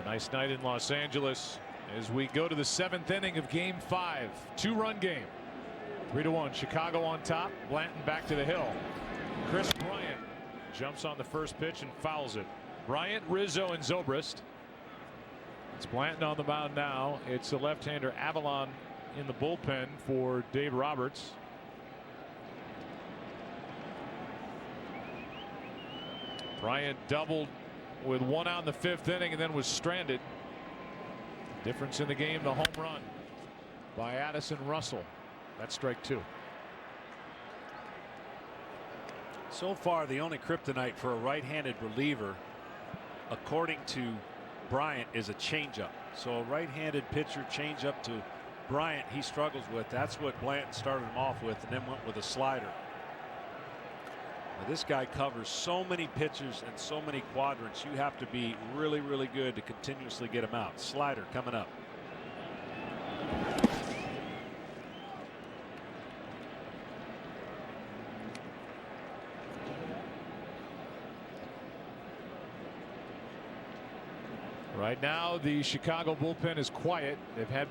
A nice night in Los Angeles as we go to the 7th inning of Game 5. 2-run game. 3-1. Chicago on top. Blanton back to the hill. Chris Bryant jumps on the first pitch and fouls it. Bryant, Rizzo, and Zobrist. It's Blanton on the mound now. It's the left-hander Avalon in the bullpen for Dave Roberts. Bryant doubled with 1 out in the 5th inning and then was stranded. Difference in the game, the home run by Addison Russell. That's strike 2. So far, the only kryptonite for a right-handed reliever, according to Bryant, is a changeup. So a right-handed pitcher changeup to Bryant he struggles with. That's what Blanton started him off with and then went with a slider. Now, this guy covers so many pitches and so many quadrants. You have to be really, really good to continuously get him out. Slider coming up. Right now, the Chicago bullpen is quiet. They've had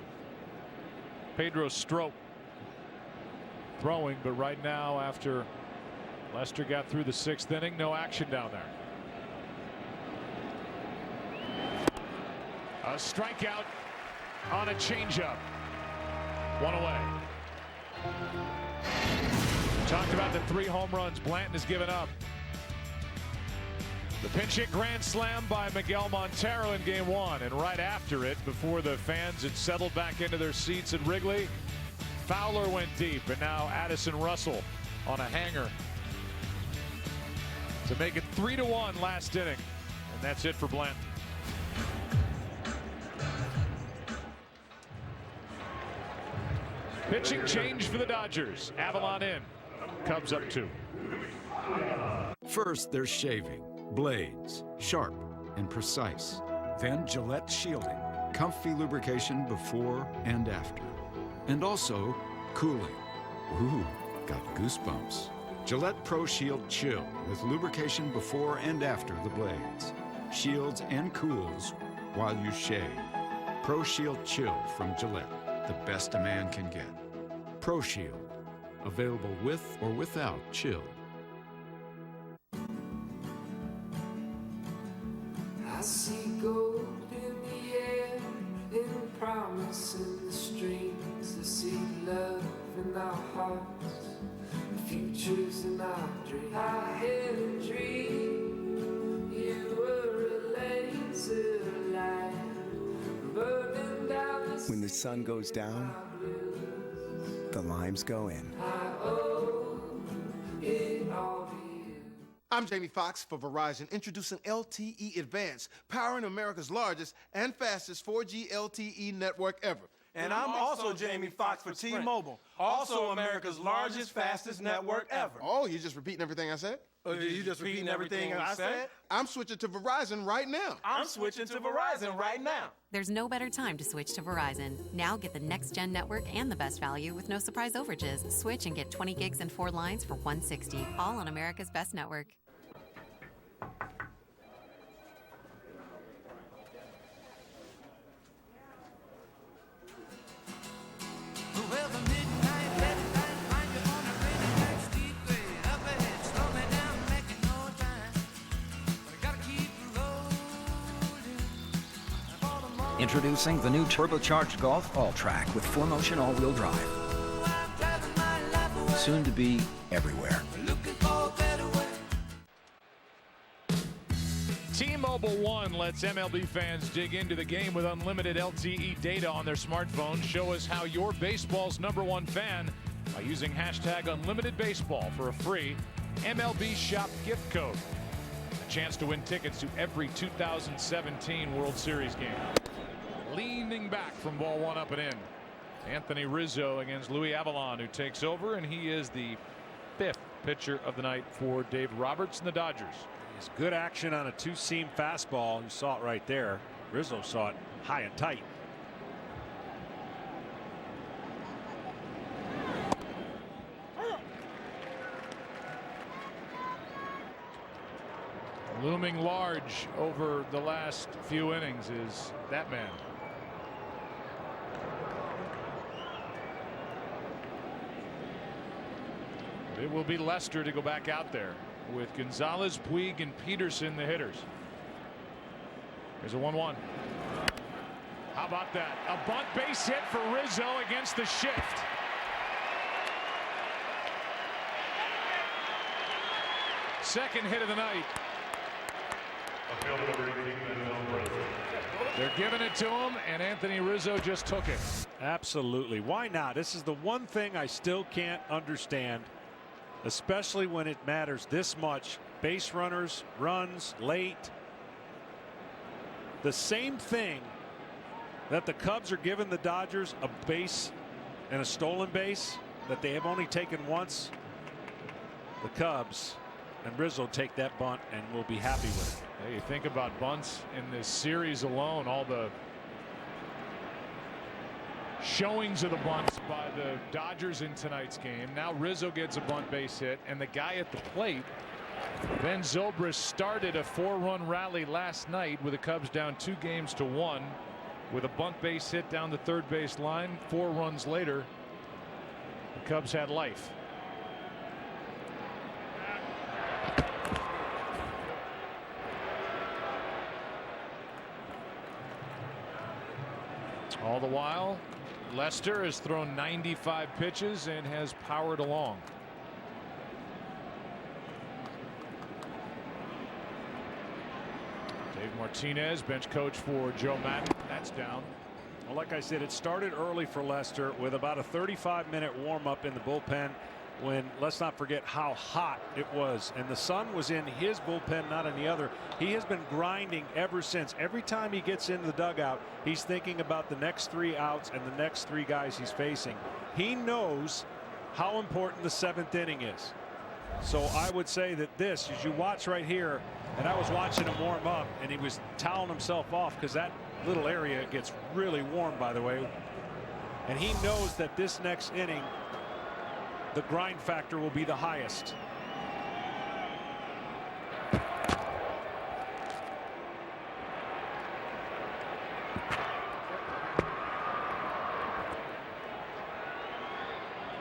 Pedro Strop throwing, but right now, after Lester got through the 6th inning, no action down there. A strikeout on a changeup. 1 away. Talked about the 3 home runs Blanton has given up. The pinch hit grand slam by Miguel Montero in Game 1, and right after it, before the fans had settled back into their seats at Wrigley, Fowler went deep, and now Addison Russell on a hanger to make it 3-1 last inning, and that's it for Blanton. Pitching change for the Dodgers. Avalon in. Cubs up 2. First, there's shaving. Blades, sharp and precise. Then Gillette shielding, comfy lubrication before and after. And also cooling. Ooh, got goosebumps. Gillette Pro Shield Chill with lubrication before and after the blades. Shields and cools while you shave. Pro Shield Chill from Gillette, the best a man can get. Pro Shield, available with or without chill. I see gold in the air, in promise in the strings. I see love in our hearts, futures in our dreams. I had a dream, you were a laser light, burning down the When the sun goes down, the limes go in. I owe it all to you. I'm Jamie Foxx for Verizon, introducing LTE Advanced, powering America's largest and fastest 4G LTE network ever. And I'm also Jamie Foxx for T-Mobile, also America's largest, fastest network ever. Oh, you just repeating everything I said? You just repeating everything I said? I'm switching to Verizon right now. I'm switching to Verizon right now. There's no better time to switch to Verizon. Now get the next-gen network and the best value with no surprise overages. Switch and get 20 gigs and 4 lines for $160, all on America's best network. Introducing the new turbocharged Golf All-Track with 4Motion all-wheel drive. Soon to be everywhere. T-Mobile One lets MLB fans dig into the game with unlimited LTE data on their smartphones. Show us how you're baseball's #1 fan by using #UnlimitedBaseball for a free MLB Shop gift code. A chance to win tickets to every 2017 World Series game. Leaning back from ball 1 up and in. Anthony Rizzo against Louis Avalon, who takes over, and he is the 5th pitcher of the night for Dave Roberts and the Dodgers. It's good action on a 2-seam fastball. You saw it right there. Rizzo saw it high and tight. Looming large over the last few innings is that man. It will be Lester to go back out there with Gonzalez, Puig, and Peterson, the hitters. Here's a 1-1. How about that? A bunt base hit for Rizzo against the shift. Second hit of the night. They're giving it to him, and Anthony Rizzo just took it. Absolutely. Why not? This is the one thing I still can't understand, especially when it matters this much. Base runners, runs, late. The same thing that the Cubs are giving the Dodgers, a base and a stolen base that they have only taken once. The Cubs and Rizzo take that bunt and will be happy with it. Hey, you think about bunts in this series alone, all the showings of the bunts by the Dodgers in tonight's game. Now Rizzo gets a bunt base hit, and the guy at the plate, Ben Zobrist, started a 4-run rally last night with the Cubs down 2-1 with a bunt base hit down the third base line. 4 runs later, the Cubs had life. All the while, Lester has thrown 95 pitches and has powered along. Dave Martinez, bench coach for Joe Madden. That's down. Well, like I said, it started early for Lester with about a 35-minute warm-up in the bullpen when, let's not forget how hot it was, and the sun was in his bullpen, not in the other. He has been grinding ever since. Every time he gets into the dugout, he's thinking about the next 3 outs and the next 3 guys he's facing. He knows how important the 7th inning is. So I would say that this, as you watch right here, and I was watching him warm up, and he was toweling himself off because that little area gets really warm, by the way. And he knows that this next inning, the grind factor will be the highest.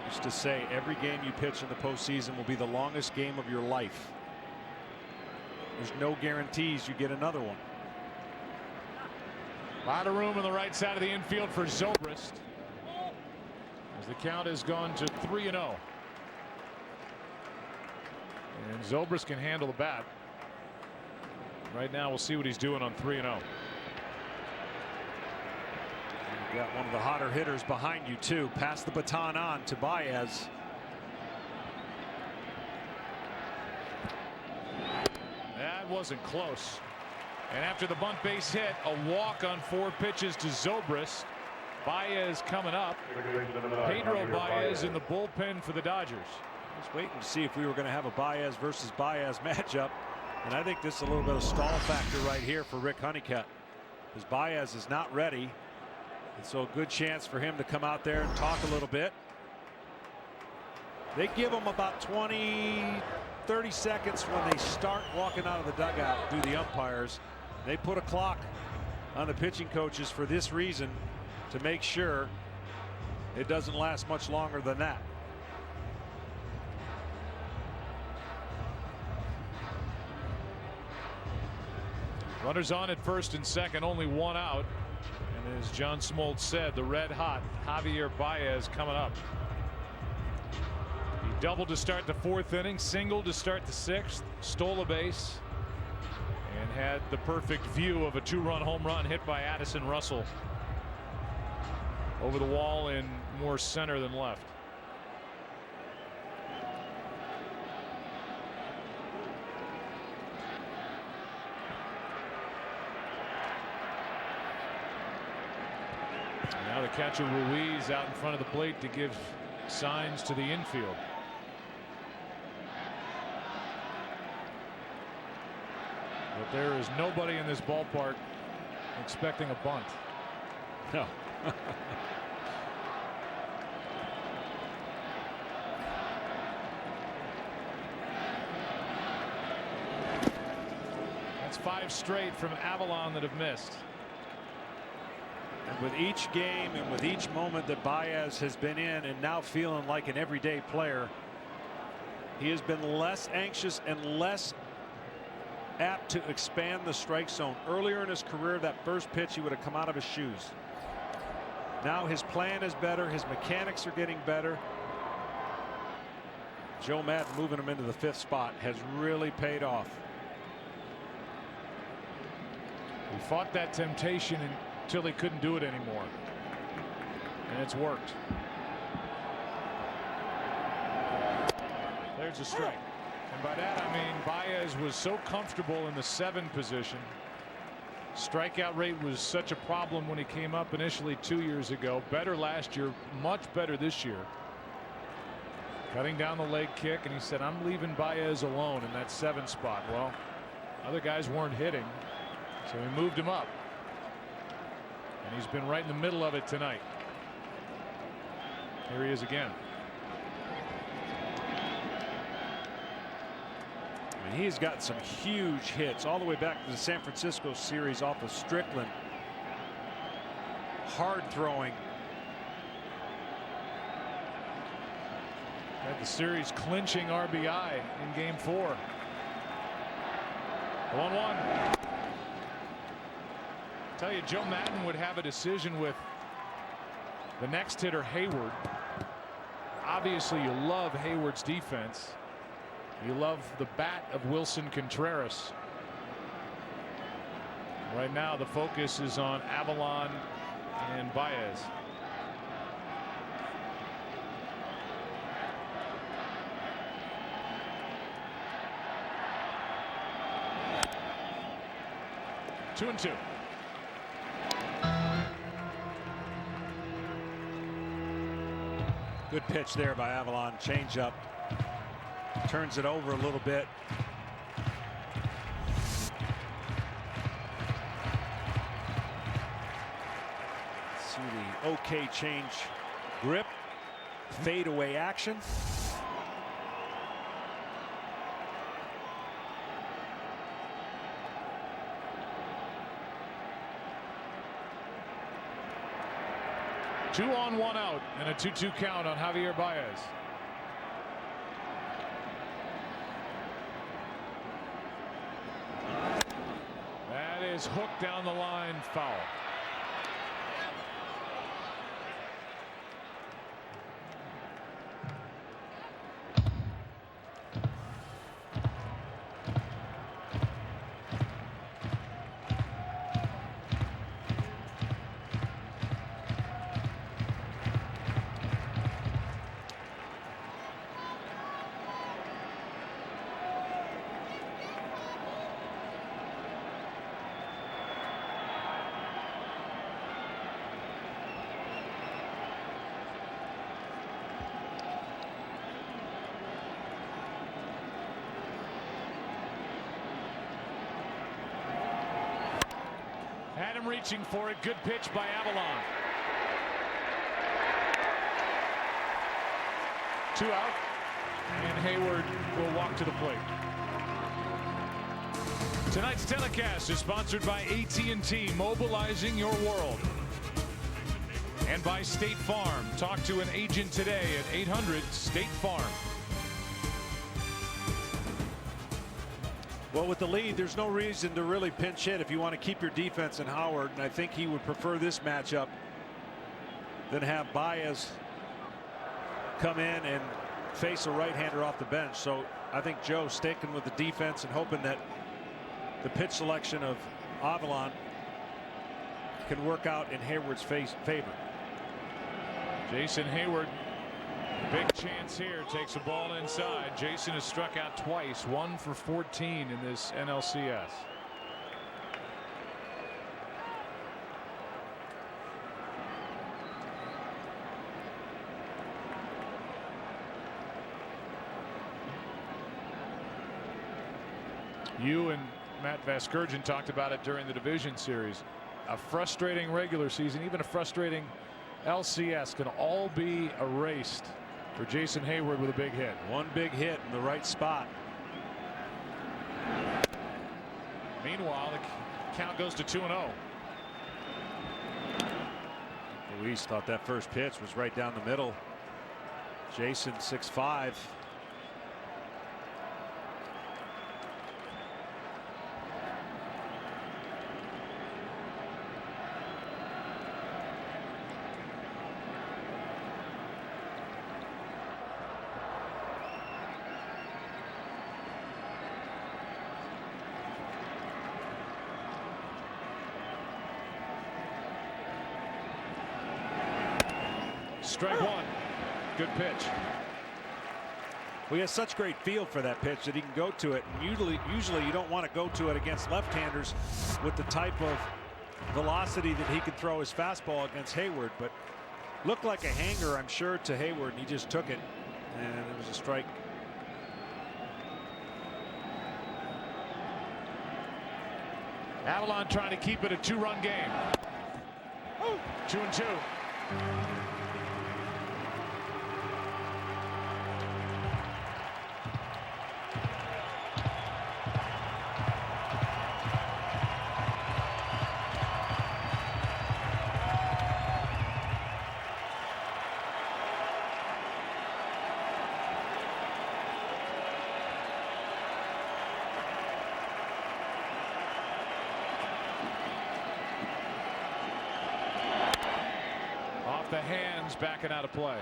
Used to say every game you pitch in the postseason will be the longest game of your life. There's no guarantees you get another one. A lot of room on the right side of the infield for Zobrist, as the count has gone to 3-0. And Zobrist can handle the bat. Right now, we'll see what he's doing on 3-0. You got one of the hotter hitters behind you, too. Pass the baton on to Baez. That wasn't close. And after the bunt base hit, a walk on 4 pitches to Zobrist. Baez coming up. Pedro Baez in the bullpen for the Dodgers. Just waiting to see if we were going to have a Baez versus Baez matchup. And I think this is a little bit of stall factor right here for Rick Honeycutt, because Baez is not ready. And so a good chance for him to come out there and talk a little bit. They give him about 20-30 seconds when they start walking out of the dugout, do the umpires. They put a clock on the pitching coaches for this reason, to make sure it doesn't last much longer than that. Runners on at first and second, only 1 out. And as John Smoltz said, the red hot Javier Baez coming up. He doubled to start the 4th inning, singled to start the 6th, stole a base, and had the perfect view of a 2-run home run hit by Addison Russell over the wall in more center than left. Now the catcher Ruiz out in front of the plate to give signs to the infield. But there is nobody in this ballpark expecting a bunt. No. 5 straight from Avalon that have missed. And with each game and with each moment that Baez has been in and now feeling like an everyday player, he has been less anxious and less apt to expand the strike zone. Earlier in his career, that first pitch, he would have come out of his shoes. Now his plan is better. His mechanics are getting better. Joe Maddon moving him into the 5th spot has really paid off. He fought that temptation until he couldn't do it anymore. And it's worked. There's a strike. And by that I mean Baez was so comfortable in the 7 position. Strikeout rate was such a problem when he came up initially 2 years ago. Better last year, much better this year. Cutting down the leg kick, and he said, I'm leaving Baez alone in that 7 spot. Well, other guys weren't hitting, so he moved him up. And he's been right in the middle of it tonight. Here he is again. I mean, he's got some huge hits all the way back to the San Francisco series off of Strickland. Hard throwing. Had the series clinching RBI in game 4. 1-1. Tell you, Joe Maddon would have a decision with the next hitter, Hayward. Obviously, you love Hayward's defense. You love the bat of Wilson Contreras. Right now, the focus is on Avalon and Baez. Two and 2. Good pitch there by Avalon. Changeup. Turns it over a little bit. See the OK change grip. Fadeaway action. Two on, 1 out, and a 2-2 count on Javier Baez. That is hooked down the line, foul. Had him reaching for it. Good pitch by Avalon. 2 out, and Hayward will walk to the plate. Tonight's telecast is sponsored by AT&T, mobilizing your world, and by State Farm. Talk to an agent today at 800-STATE-FARM. Well, with the lead, there's no reason to really pinch hit if you want to keep your defense in Howard, and I think he would prefer this matchup than have Baez come in and face a right-hander off the bench. So I think Joe sticking with the defense and hoping that the pitch selection of Avalon can work out in Hayward's favor. Jason Hayward, big chance here, takes a ball inside. Jason has struck out twice, 1 for 14 in this NLCS. You and Matt Vasgersian talked about it during the division series. A frustrating regular season, even a frustrating LCS, can all be erased for Jason Hayward with a big hit. One big hit in the right spot. Meanwhile, the count goes to 2-0. Luis thought that first pitch was right down the middle. Jason 6'5". Strike one. Good pitch. We have such great feel for that pitch that he can go to it. And usually you don't want to go to it against left-handers with the type of velocity that he could throw his fastball against Hayward. But looked like a hanger, I'm sure, to Hayward, and he just took it, and it was a strike. Avalon trying to keep it a 2-run game. 2-2. The hands backing out of play.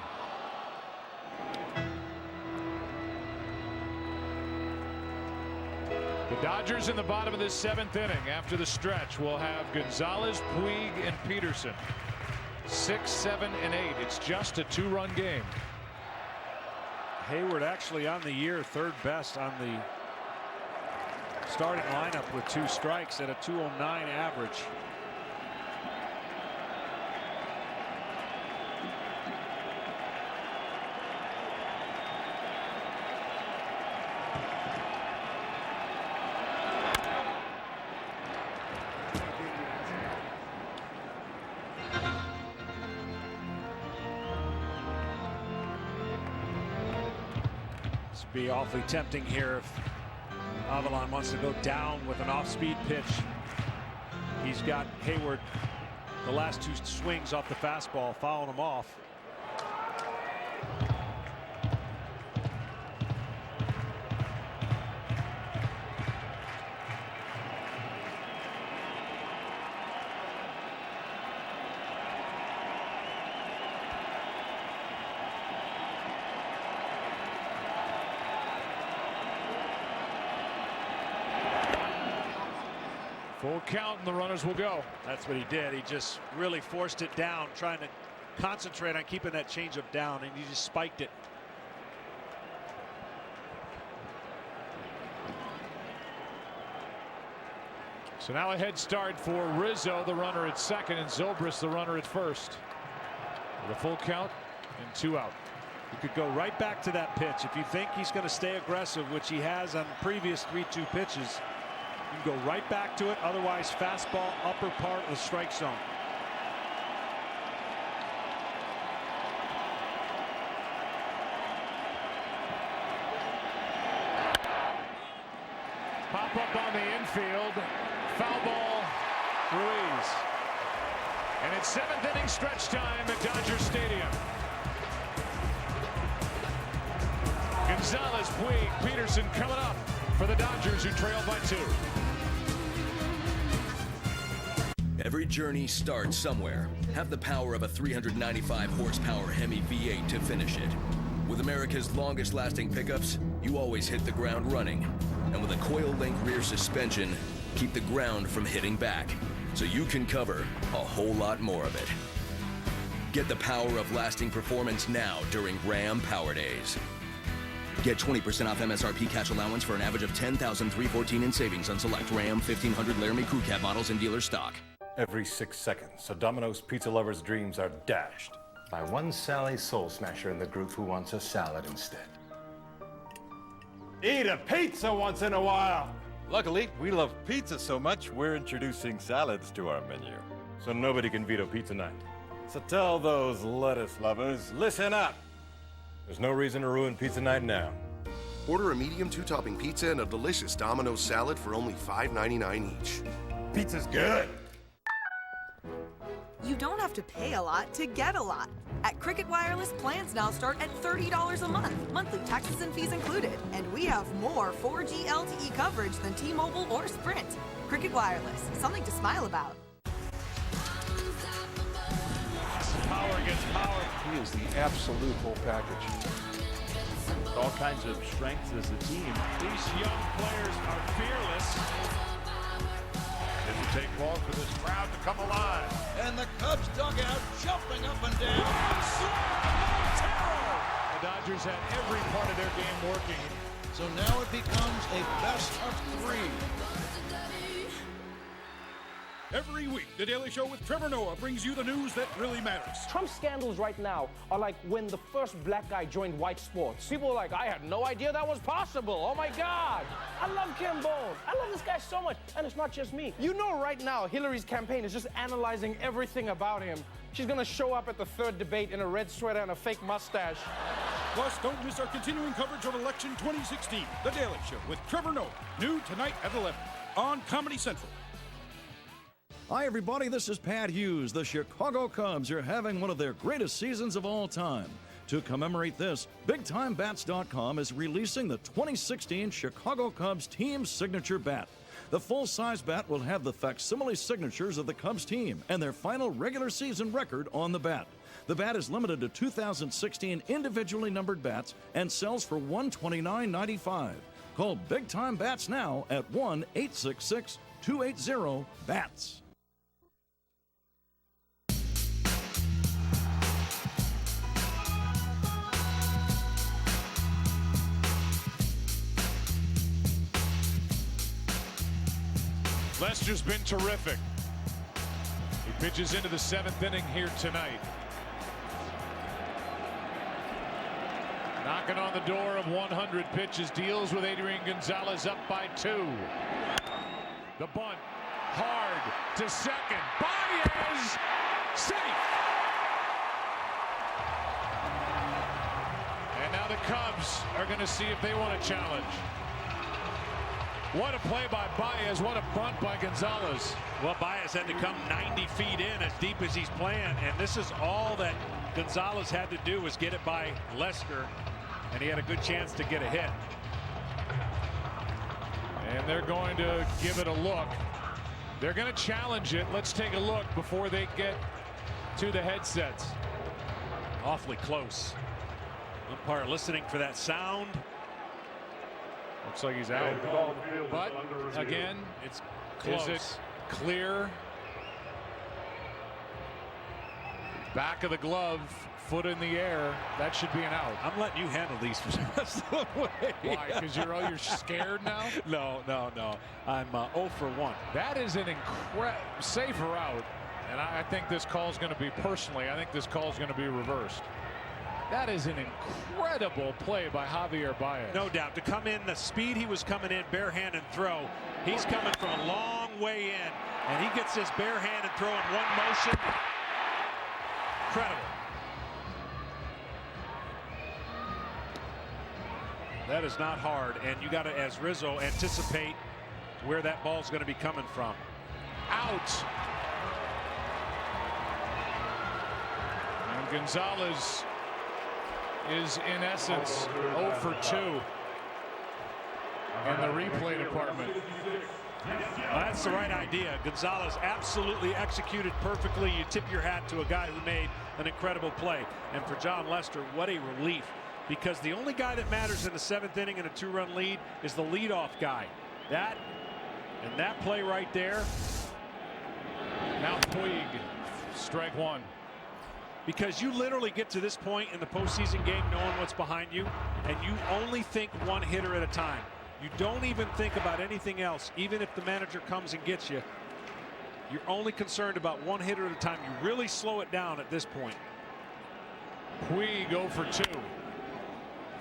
The Dodgers in the bottom of this 7th inning. After the stretch, we'll have Gonzalez, Puig, and Peterson. 6, 7, and 8. It's just a 2-run game. Hayward actually on the year 3rd best on the starting lineup with 2 strikes at a 209 average. Be awfully tempting here if Avalon wants to go down with an off-speed pitch. He's got Hayward the last 2 swings off the fastball, fouling him off. Full count and the runners will go. That's what he did. He just really forced it down, trying to concentrate on keeping that changeup down, and he just spiked it. So now a head start for Rizzo, the runner at second, and Zobrist, the runner at first. With a full count and 2 out. You could go right back to that pitch if you think he's going to stay aggressive, which he has on previous 3-2 pitches. You can go right back to it. Otherwise, fastball, upper part of the strike zone. Pop up on the infield. Foul ball, Ruiz. And it's 7th inning stretch time at Dodger Stadium. Gonzalez, Puig, Peterson coming up for the Dodgers, who trail by 2. Every journey starts somewhere. Have the power of a 395 horsepower Hemi V8 to finish it. With America's longest lasting pickups, you always hit the ground running. And with a coil link rear suspension, keep the ground from hitting back, so you can cover a whole lot more of it. Get the power of lasting performance now during Ram Power Days. Get 20% off MSRP cash allowance for an average of $10,314 in savings on select Ram 1500 Laramie Crew Cab models in dealer stock. Every 6 seconds, a Domino's pizza lover's dreams are dashed by one Sally Soul Smasher in the group who wants a salad instead. Eat a pizza once in a while! Luckily, we love pizza so much, we're introducing salads to our menu. So nobody can veto pizza night. So tell those lettuce lovers, listen up! There's no reason to ruin pizza night now. Order a medium 2-topping pizza and a delicious Domino's salad for only $5.99 each. Pizza's good. You don't have to pay a lot to get a lot. At Cricket Wireless, plans now start at $30 a month, monthly taxes and fees included. And we have more 4G LTE coverage than T-Mobile or Sprint. Cricket Wireless, something to smile about. Power against power. He is the absolute whole package. All kinds of strengths as a team. These young players are fearless. It will take long for this crowd to come alive. And the Cubs dugout jumping up and down. The Dodgers had every part of their game working. So now it becomes a best of 3. Every week, The Daily Show with Trevor Noah brings you the news that really matters. Trump's scandals right now are like when the first black guy joined white sports. People are like, I had no idea that was possible. Oh my God. I love Kim Bone. I love this guy so much. And it's not just me. You know right now, Hillary's campaign is just analyzing everything about him. She's going to show up at the 3rd debate in a red sweater and a fake mustache. Plus, don't miss our continuing coverage of election 2016. The Daily Show with Trevor Noah. New tonight at 11 on Comedy Central. Hi, everybody. This is Pat Hughes. The Chicago Cubs are having one of their greatest seasons of all time. To commemorate this, BigTimeBats.com is releasing the 2016 Chicago Cubs team signature bat. The full-size bat will have the facsimile signatures of the Cubs team and their final regular season record on the bat. The bat is limited to 2016 individually numbered bats and sells for $129.95. Call Big Time Bats now at 1-866-280-BATS. Lester's been terrific. He pitches into the 7th inning here tonight. Knocking on the door of 100 pitches, deals with Adrian Gonzalez up by 2. The bunt, hard to second. Baez, safe. And now the Cubs are going to see if they want to challenge. What a play by Baez. What a bunt by Gonzalez. Well, Baez had to come 90 feet in as deep as he's playing, and this is all that Gonzalez had to do was get it by Lester, and he had a good chance to get a hit. And they're going to give it a look. They're going to challenge it. Let's take a look before they get to the headsets. Awfully close. Umpire listening for that sound. Looks like he's out. But again, it's close. Is it clear? Back of the glove, foot in the air. That should be an out. I'm letting you handle these for the rest of the way. Why? Because you're scared now? No. I'm 0 for 1. That is an safer out. And I think this call is going to be, personally, I think this call is going to be reversed. That is an incredible play by Javier Baez. No doubt. To come in the speed he was coming in, bare hand and throw. He's coming from a long way in, and he gets his bare hand and throw in one motion. Incredible. That is not hard, and you got to, as Rizzo, anticipate where that ball's going to be coming from. Out. And Gonzalez is in essence 0 for 2 in the replay department. Well, that's the right idea. Gonzalez absolutely executed perfectly. You tip your hat to a guy who made an incredible play. And for John Lester, what a relief. Because the only guy that matters in the 7th inning in a 2-run lead is the leadoff guy. That play right there. Now Puig, strike 1. Because you literally get to this point in the postseason game knowing what's behind you, and you only think one hitter at a time. You don't even think about anything else. Even if the manager comes and gets you, you're only concerned about one hitter at a time. You really slow it down at this point. Puig 0 for 2.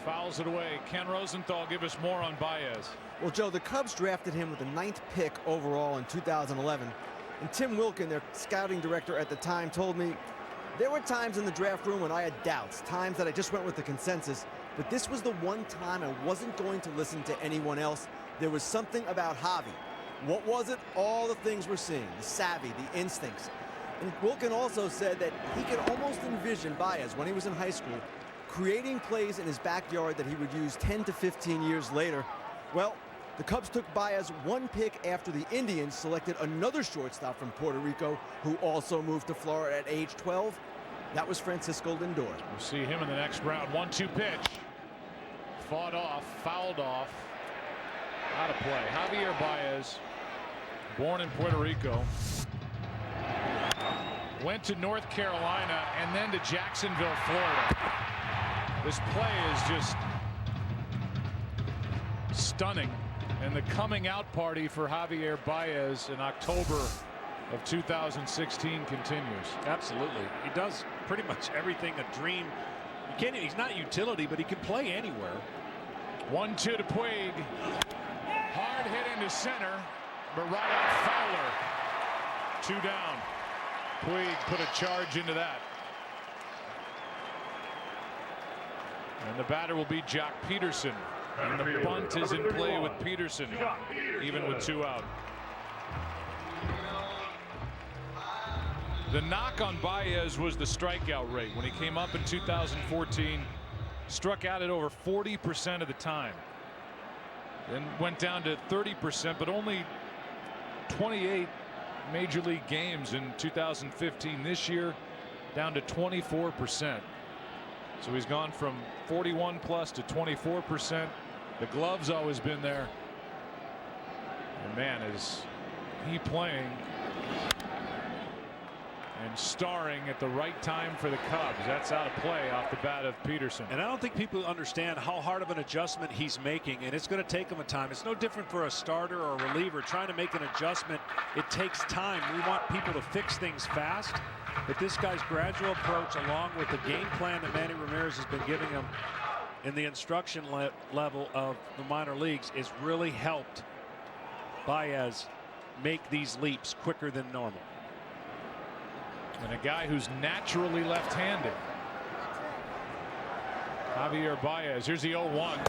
Fouls it away. Ken Rosenthal, give us more on Baez. Well, Joe, the Cubs drafted him with the 9th pick overall in 2011. And Tim Wilkin, their scouting director at the time, told me, there were times in the draft room when I had doubts, times that I just went with the consensus. but this was the one time I wasn't going to listen to anyone else. There was something about Javi. What was it? All the things we're seeing, the savvy, the instincts. And Wilkin also said that he could almost envision Baez, when he was in high school, creating plays in his backyard that he would use 10 to 15 years later. Well, the Cubs took Baez one pick after the Indians selected another shortstop from Puerto Rico who also moved to Florida at age 12. That was Francisco Lindor. We'll see him in the next round. 1-2 pitch. Fought off, fouled off. Out of play. Javier Baez, born in Puerto Rico. Went to North Carolina and then to Jacksonville, Florida. This play is just stunning. And the coming out party for Javier Baez in October of 2016 continues. Absolutely. He does pretty much everything a dream. He's not utility, but he can play anywhere. 1-2 to Puig. Hard hit into center, but right out Fowler. 2 down. Puig put a charge into that. And the batter will be Jock Peterson. And the bunt is in play with Peterson, even with 2 out. The knock on Baez was the strikeout rate. When he came up in 2014, struck out at over 40% of the time. Then went down to 30%, but only 28 major league games in 2015. This year, down to 24%. So he's gone from 41 plus to 24%. The glove's always been there. And man, is he playing and starring at the right time for the Cubs. That's out of play off the bat of Peterson. And I don't think people understand how hard of an adjustment he's making, and it's going to take him a time. It's no different for a starter or a reliever trying to make an adjustment. It takes time. We want people to fix things fast, but this guy's gradual approach, along with the game plan that Manny Ramirez has been giving him in the instruction level of the minor leagues, is really helped Baez make these leaps quicker than normal. And a guy who's naturally left-handed. Javier Baez. Here's the 0-1.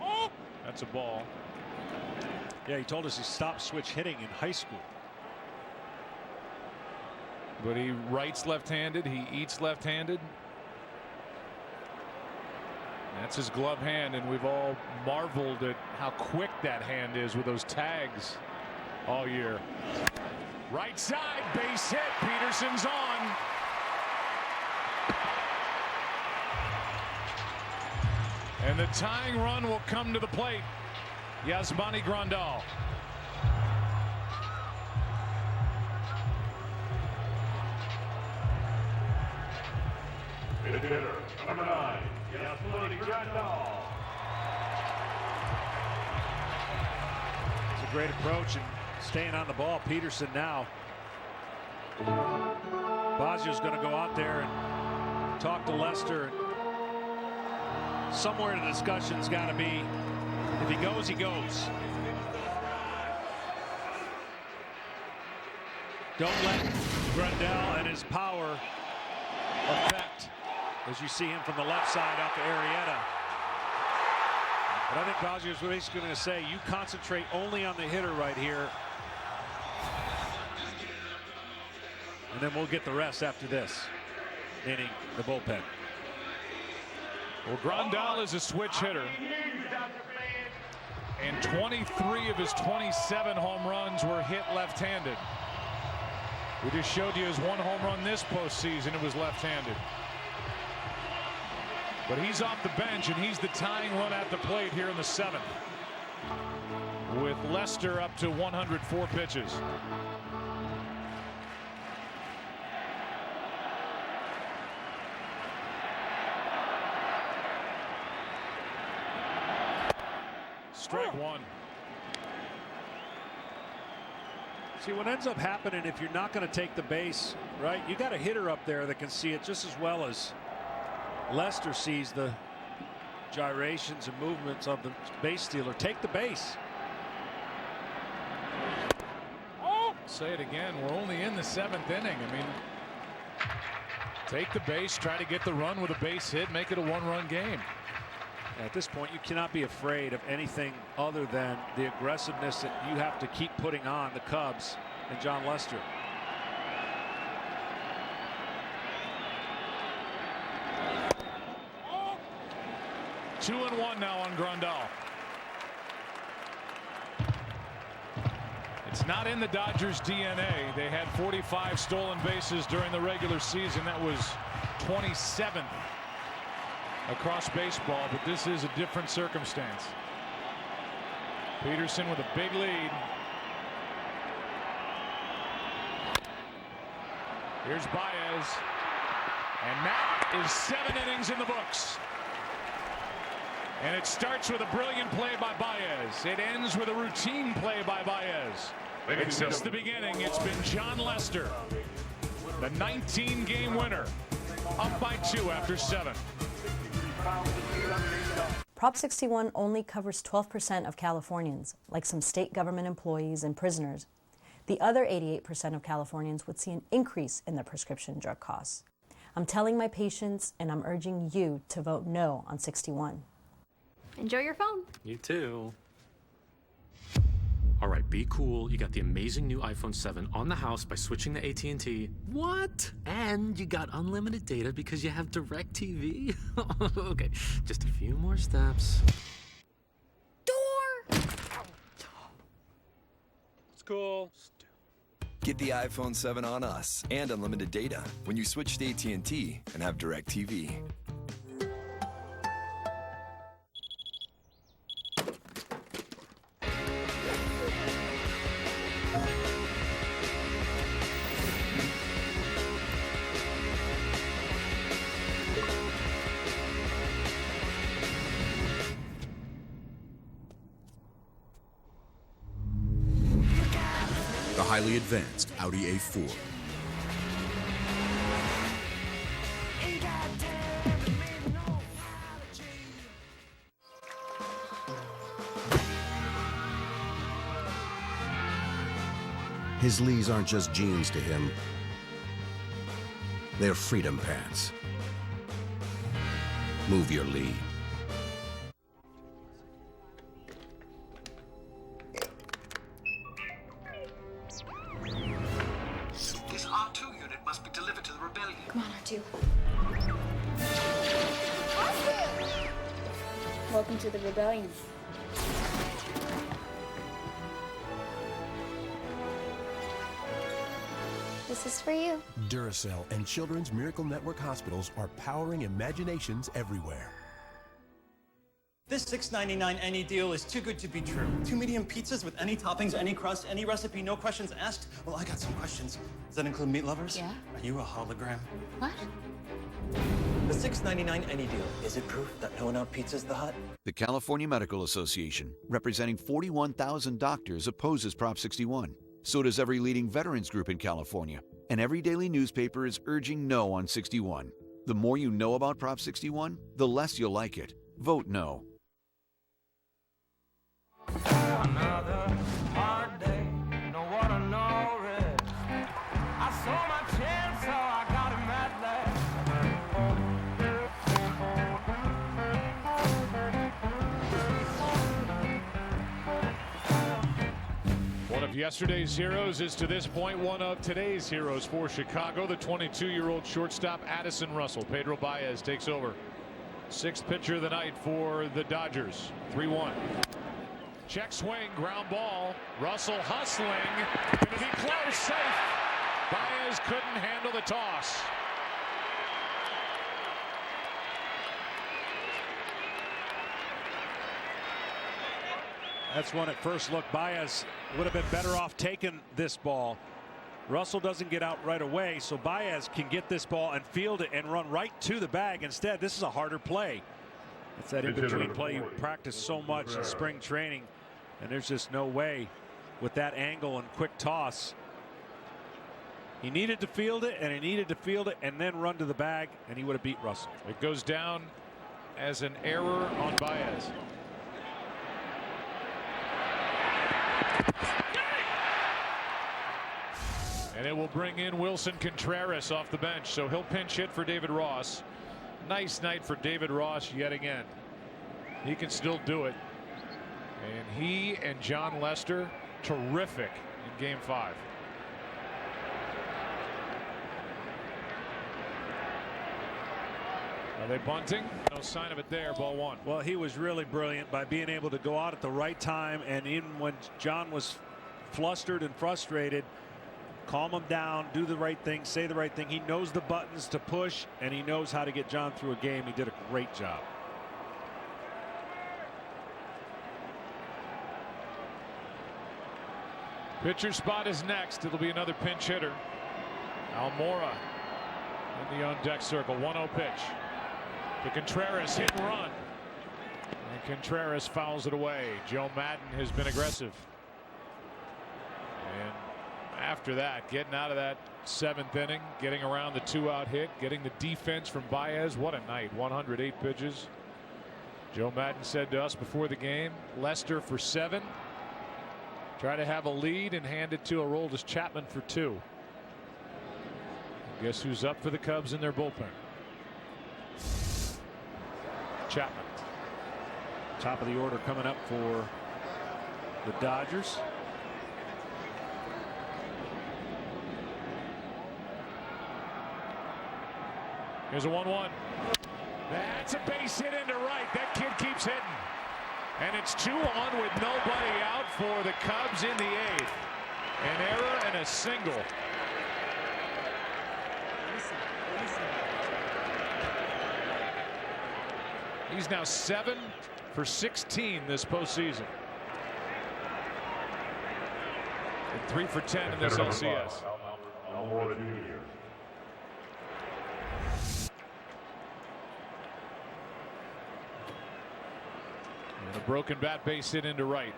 Oh, that's a ball. Yeah, he told us he stopped switch hitting in high school. But he writes left-handed. He eats left-handed. That's his glove hand, and we've all marveled at how quick that hand is with those tags all year. Right side, base hit. Peterson's on. And the tying run will come to the plate. Yasmani Grandal. Hitter, number 9, Yasmani Grandal. It's a great approach and staying on the ball. Peterson now. Baggio's going to go out there and talk to Lester. Somewhere the discussion's got to be, if he goes, he goes. Don't let Grandal and his power affect, as you see him from the left side out to Arrieta. But I think Baggio's basically going to say, you concentrate only on the hitter right here, and then we'll get the rest after this, meaning the bullpen. Well, Grandal is a switch hitter, and 23 of his 27 home runs were hit left-handed. We just showed you his 1 home run this postseason. It was left-handed. But he's off the bench, and he's the tying run at the plate here in the 7th, with Lester up to 104 pitches. Strike 1. See, what ends up happening if you're not going to take the base, right? You got a hitter up there that can see it just as well as Lester sees the gyrations and movements of the base stealer. Take the base. Oh, say it again. We're only in the 7th inning. I mean, take the base, try to get the run with a base hit, make it a 1-run game. At this point, you cannot be afraid of anything other than the aggressiveness that you have to keep putting on the Cubs and John Lester. Two and one now on Grandal. It's not in the Dodgers' DNA. They had 45 stolen bases during the regular season. That was 27th across baseball, but this is a different circumstance. Peterson with a big lead. Here's Baez, and that is 7 innings in the books. And it starts with a brilliant play by Baez. It ends with a routine play by Baez. And since the beginning, it's been John Lester, the 19-game winner, up by 2 after 7. Prop 61 only covers 12% of Californians, like some state government employees and prisoners. The other 88% of Californians would see an increase in their prescription drug costs. I'm telling my patients, and I'm urging you to vote no on 61. Enjoy your phone. You too. All right, be cool. You got the amazing new iPhone 7 on the house by switching to AT&T. What? And you got unlimited data because you have DirecTV? Okay, just a few more steps. Door! It's cool. Get the iPhone 7 on us and unlimited data when you switch to AT&T and have DirecTV. Highly advanced Audi A4. His Lees aren't just jeans to him. They're freedom pants. Move your Lee. Come on, R2. Welcome to the rebellion. This is for you. Duracell and Children's Miracle Network hospitals are powering imaginations everywhere. This $6.99 any deal is too good to be true. 2 medium pizzas with any toppings, any crust, any recipe, no questions asked? Well, I got some questions. Does that include meat lovers? Yeah. Are you a hologram? What? The $6.99 any deal, is it proof that no one out pizza's the hut? The California Medical Association, representing 41,000 doctors, opposes Prop 61. So does every leading veterans group in California. And every daily newspaper is urging no on 61. The more you know about Prop 61, the less you'll like it. Vote no. Another hard day, no water, no rest. I saw my chance, so I got him at last. One of yesterday's heroes is to this point one of today's heroes for Chicago. The 22-year-old shortstop Addison Russell. Pedro Baez takes over. 6th pitcher of the night for the Dodgers. 3-1. Check swing, ground ball. Russell hustling. Going to be close, safe. Baez couldn't handle the toss. That's one at first look. Baez would have been better off taking this ball. Russell doesn't get out right away, so Baez can get this ball and field it and run right to the bag. Instead, this is a harder play. It's that in-between play you practice so much in spring training, and there's just no way with that angle and quick toss. He needed to field it, and he needed to field it and then run to the bag, and he would have beat Russell. It goes down as an error on Baez. And it will bring in Wilson Contreras off the bench, so he'll pinch hit for David Ross. Nice night for David Ross yet again. He can still do it. And he and John Lester, terrific in Game 5. Are they bunting? No sign of it there. Ball 1. Well, he was really brilliant by being able to go out at the right time, and even when John was flustered and frustrated, calm him down, do the right thing, say the right thing. He knows the buttons to push, and he knows how to get John through a game. He did a great job. Pitcher spot is next. It'll be another pinch hitter. Almora in the on-deck circle. 1-0 pitch to Contreras. Hit and run. And Contreras fouls it away. Joe Madden has been aggressive. And after that, getting out of that 7th inning, getting around the 2-out hit, getting the defense from Baez. What a night. 108 pitches. Joe Madden said to us before the game, Lester for 7. Try to have a lead and hand it to Aroldis Chapman for 2. Guess who's up for the Cubs in their bullpen? Chapman. Top of the order coming up for the Dodgers. Here's a 1-1. That's a base hit into right. That kid keeps hitting. And it's 2 on with nobody out for the Cubs in the 8th. An error and a single. He's now 7 for 16 this postseason. And 3 for 10 in this LCS. And a broken bat, base hit into right.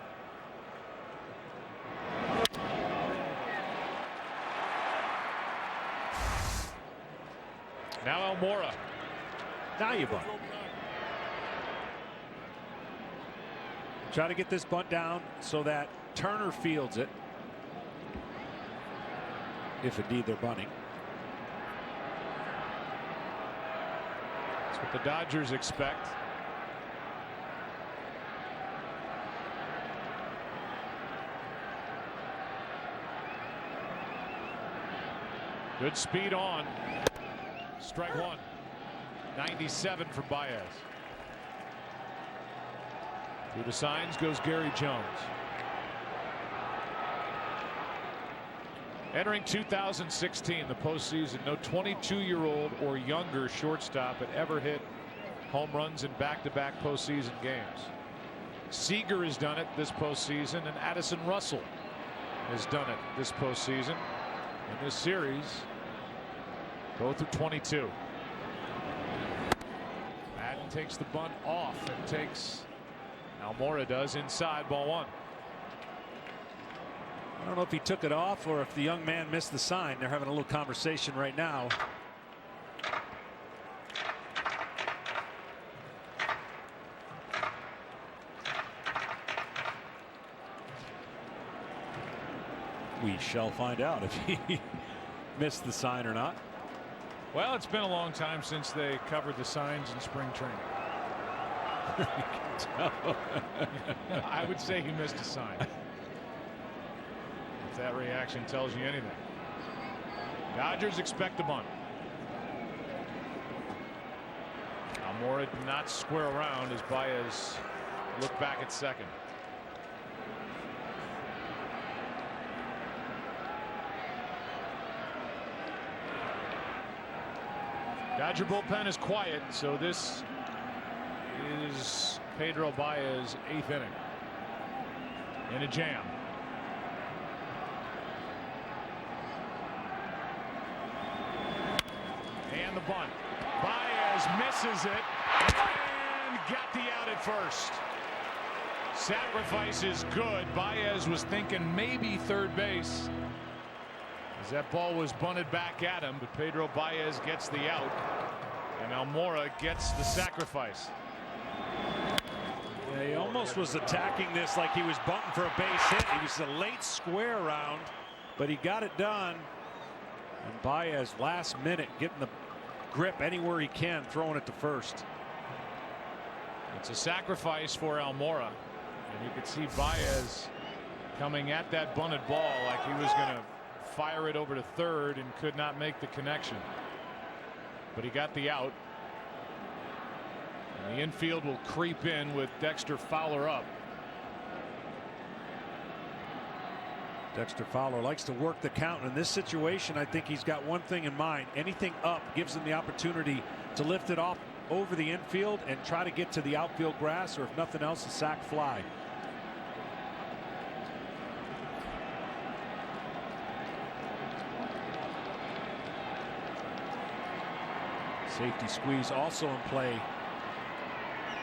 Now Almora. Now you bunt. Try to get this bunt down so that Turner fields it. If indeed they're bunting. That's what the Dodgers expect. Good speed on. Strike 1. 97 for Baez. Through the signs goes Gary Jones. Entering 2016, the postseason, no 22-year-old or younger shortstop had ever hit home runs in back-to-back postseason games. Seager has done it this postseason, and Addison Russell has done it this postseason. In this series, both are 22. Madden takes the bunt off and takes, Almora does, inside. Ball 1. I don't know if he took it off or if the young man missed the sign. They're having a little conversation right now. We shall find out if he missed the sign or not. Well, it's been a long time since they covered the signs in spring training. I would say he missed a sign. If that reaction tells you anything. Dodgers expect a bunt. Almora did not square around as Baez looked back at second. Dodger bullpen is quiet, so this is Pedro Baez' 8th inning. In a jam. And the bunt. Baez misses it and got the out at first. Sacrifice is good. Baez was thinking maybe third base as that ball was bunted back at him, but Pedro Baez gets the out and Almora gets the sacrifice. Yeah, he almost was attacking this like he was bunting for a base hit. He was a late square round, but he got it done. And Baez last minute getting the grip anywhere he can, throwing it to first. It's a sacrifice for Almora, and you could see Baez coming at that bunted ball like he was going to fire it over to third and could not make the connection, but he got the out. And the infield will creep in with Dexter Fowler up. Dexter Fowler likes to work the count. In this situation, I think he's got one thing in mind. Anything up gives him the opportunity to lift it off over the infield and try to get to the outfield grass, or if nothing else, a sac fly. Safety squeeze also in play.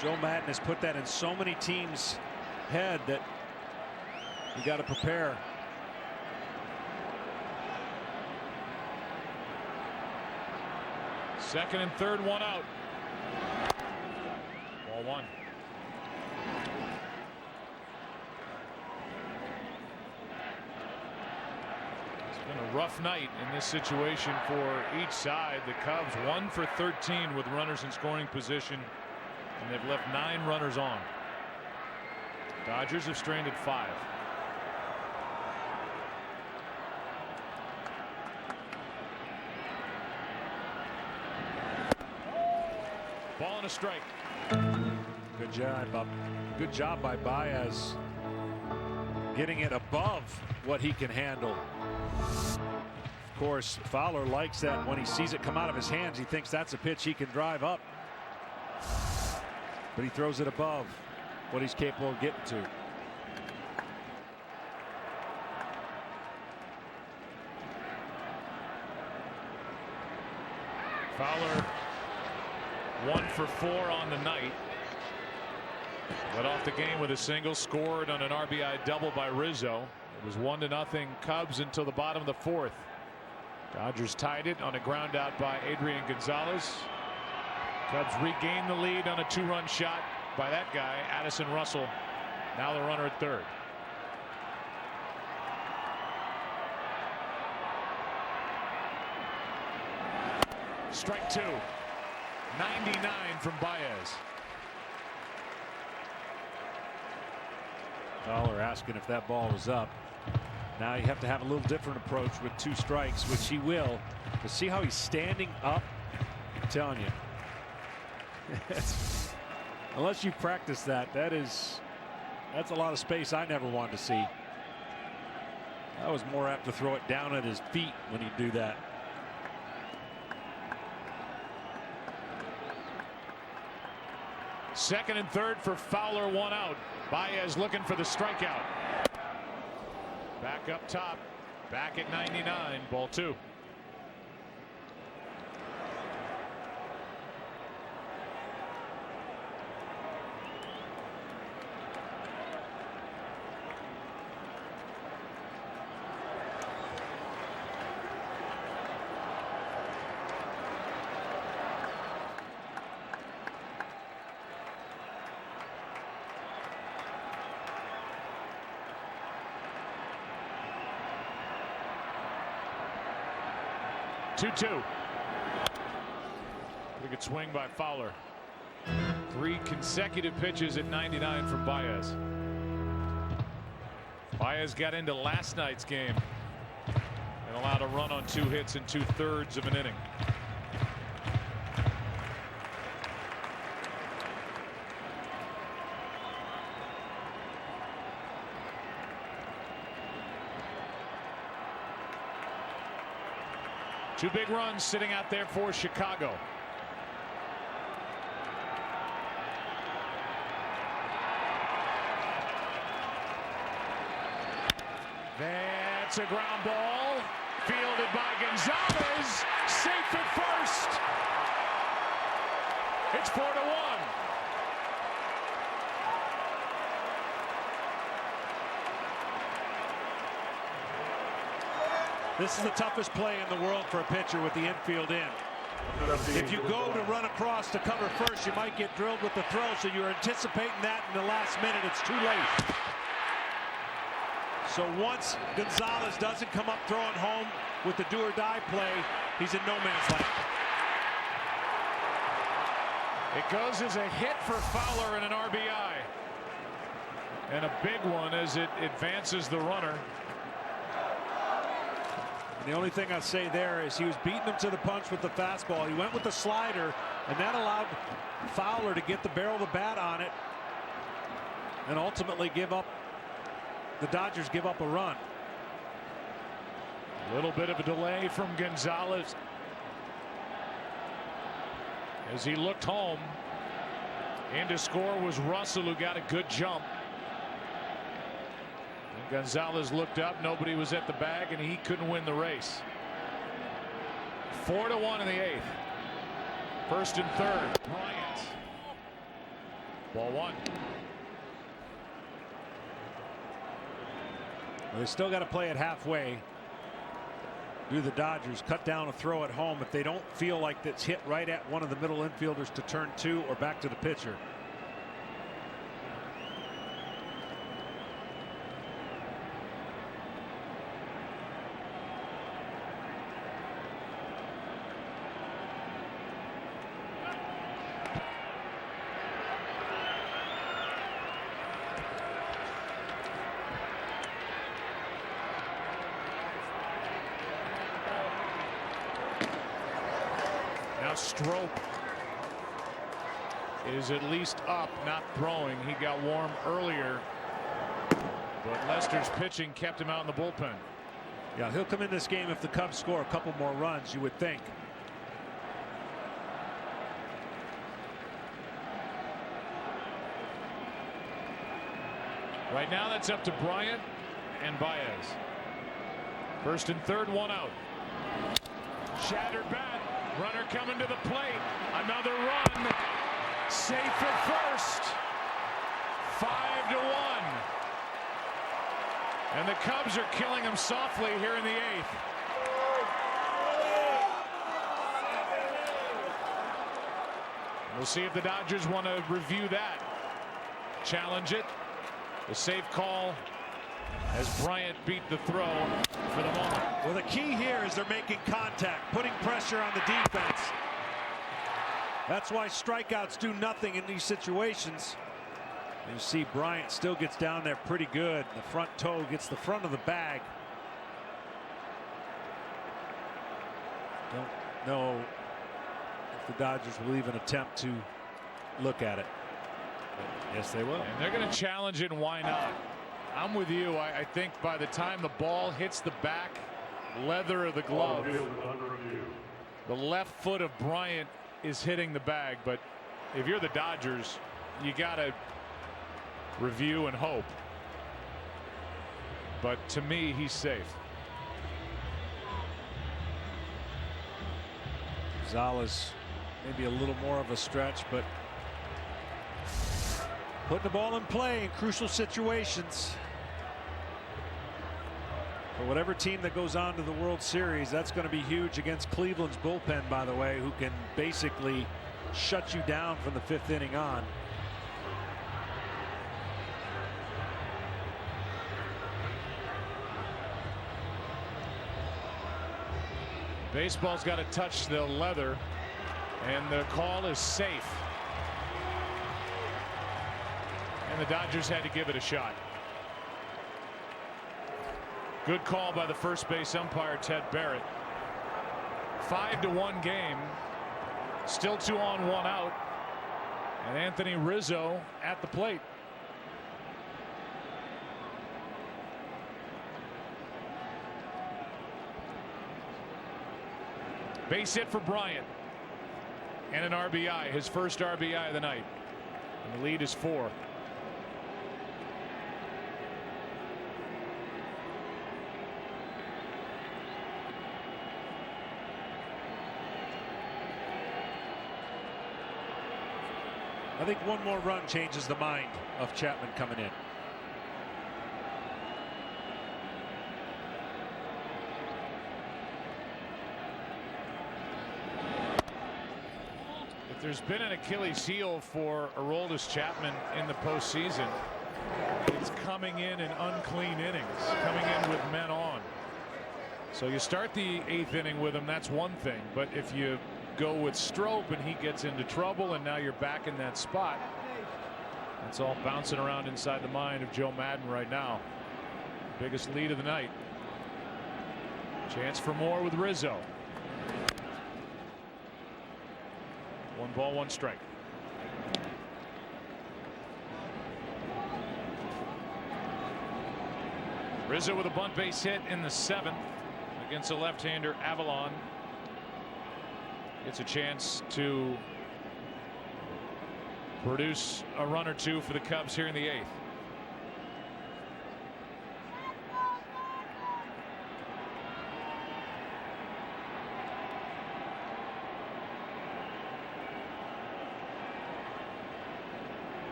Joe Madden has put that in so many teams' head that you got to prepare. Second and third, one out. Ball one. It's been a rough night in this situation for each side. The Cubs 1 for 13 with runners in scoring position, and they've left 9 runners on. Dodgers have stranded 5. Ball and a strike. Good job by Baez getting it above what he can handle. Of course, Fowler likes that. When he sees it come out of his hands, he thinks that's a pitch he can drive up, but he throws it above what he's capable of getting to. Fowler 1 for 4 on the night. Led off the game with a single, scored on an RBI double by Rizzo. It was 1-0 Cubs until the bottom of the 4th. Dodgers tied it on a ground out by Adrian Gonzalez. Cubs regained the lead on a 2-run shot by that guy, Addison Russell. Now the runner at third. Strike 2. 99 from Baez. Fowler asking if that ball was up. Now you have to have a little different approach with 2 strikes, which he will. To see how he's standing up, I'm telling you, unless you practice that's a lot of space I never wanted to see. I was more apt to throw it down at his feet when he'd do that. Second and third for Fowler, 1 out. Baez looking for the strikeout. Back up top, back at 99, ball 2. Two. Pretty good swing by Fowler. 3 consecutive pitches at 99 from Baez. Baez got into last night's game and allowed a run on 2 hits in 2/3 of an inning. Two big runs sitting out there for Chicago. That's a ground ball fielded by Gonzalez, safe at first. It's 4-1. This is the toughest play in the world for a pitcher with the infield in. If you go to run across to cover first, you might get drilled with the throw, so you're anticipating that in the last minute. It's too late. So once Gonzalez doesn't come up throwing home with the do-or-die play, he's in no man's land. It goes as a hit for Fowler and an RBI. And a big one as it advances the runner. And the only thing I'd say there is he was beating him to the punch with the fastball. He went with the slider, and that allowed Fowler to get the barrel of the bat on it and ultimately the Dodgers give up a run. A little bit of a delay from Gonzalez as he looked home. In to score was Russell, who got a good jump. And Gonzalez looked up, nobody was at the bag, and he couldn't win the race. 4-1 in the 8th. First and third, Bryant. Ball 1. Well, they still got to play it halfway. Do the Dodgers cut down a throw at home if they don't feel like that's hit right at one of the middle infielders to turn 2 or back to the pitcher? Strope is at least up, not throwing. He got warm earlier, but Lester's pitching kept him out in the bullpen. Yeah, he'll come in this game if the Cubs score a couple more runs, you would think. Right now that's up to Bryant and Baez. First and third, 1 out. Shattered bat. Runner coming to the plate. Another run. Safe at first. 5-1. And the Cubs are killing him softly here in the 8th. We'll see if the Dodgers want to review that. Challenge it. The safe call as Bryant beat the throw for the moment. Well, the key here is they're making contact, putting pressure on the defense. That's why strikeouts do nothing in these situations. And you see Bryant still gets down there pretty good. The front toe gets the front of the bag. Don't know if the Dodgers will even attempt to look at it. But yes, they will. And they're going to challenge it, and why not? I'm with you. I think by the time the ball hits the back leather of the glove, the left foot of Bryant is hitting the bag. But if you're the Dodgers, you got to review and hope. But to me, he's safe. Gonzalez maybe a little more of a stretch, but putting the ball in play in crucial situations. For whatever team that goes on to the World Series, that's going to be huge against Cleveland's bullpen, by the way, who can basically shut you down from the 5th inning on. Baseball's got to touch the leather, and the call is safe. And the Dodgers had to give it a shot. Good call by the first base umpire, Ted Barrett. 5-1 game. Still 2 on, 1 out. And Anthony Rizzo at the plate. Base hit for Bryant. And an RBI, his first RBI of the night. And the lead is 4. I think one more run changes the mind of Chapman coming in. If there's been an Achilles heel for Aroldis Chapman in the postseason, it's coming in unclean innings, coming in with men on. So you start the 8th inning with him, that's one thing. But if you go with Strop and he gets into trouble, and now you're back in that spot. That's all bouncing around inside the mind of Joe Madden right now. Biggest lead of the night. Chance for more with Rizzo. 1 ball, 1 strike. Rizzo with a bunt base hit in the 7th against the left-hander Avalon. Gets a chance to produce a run or two for the Cubs here in the 8th.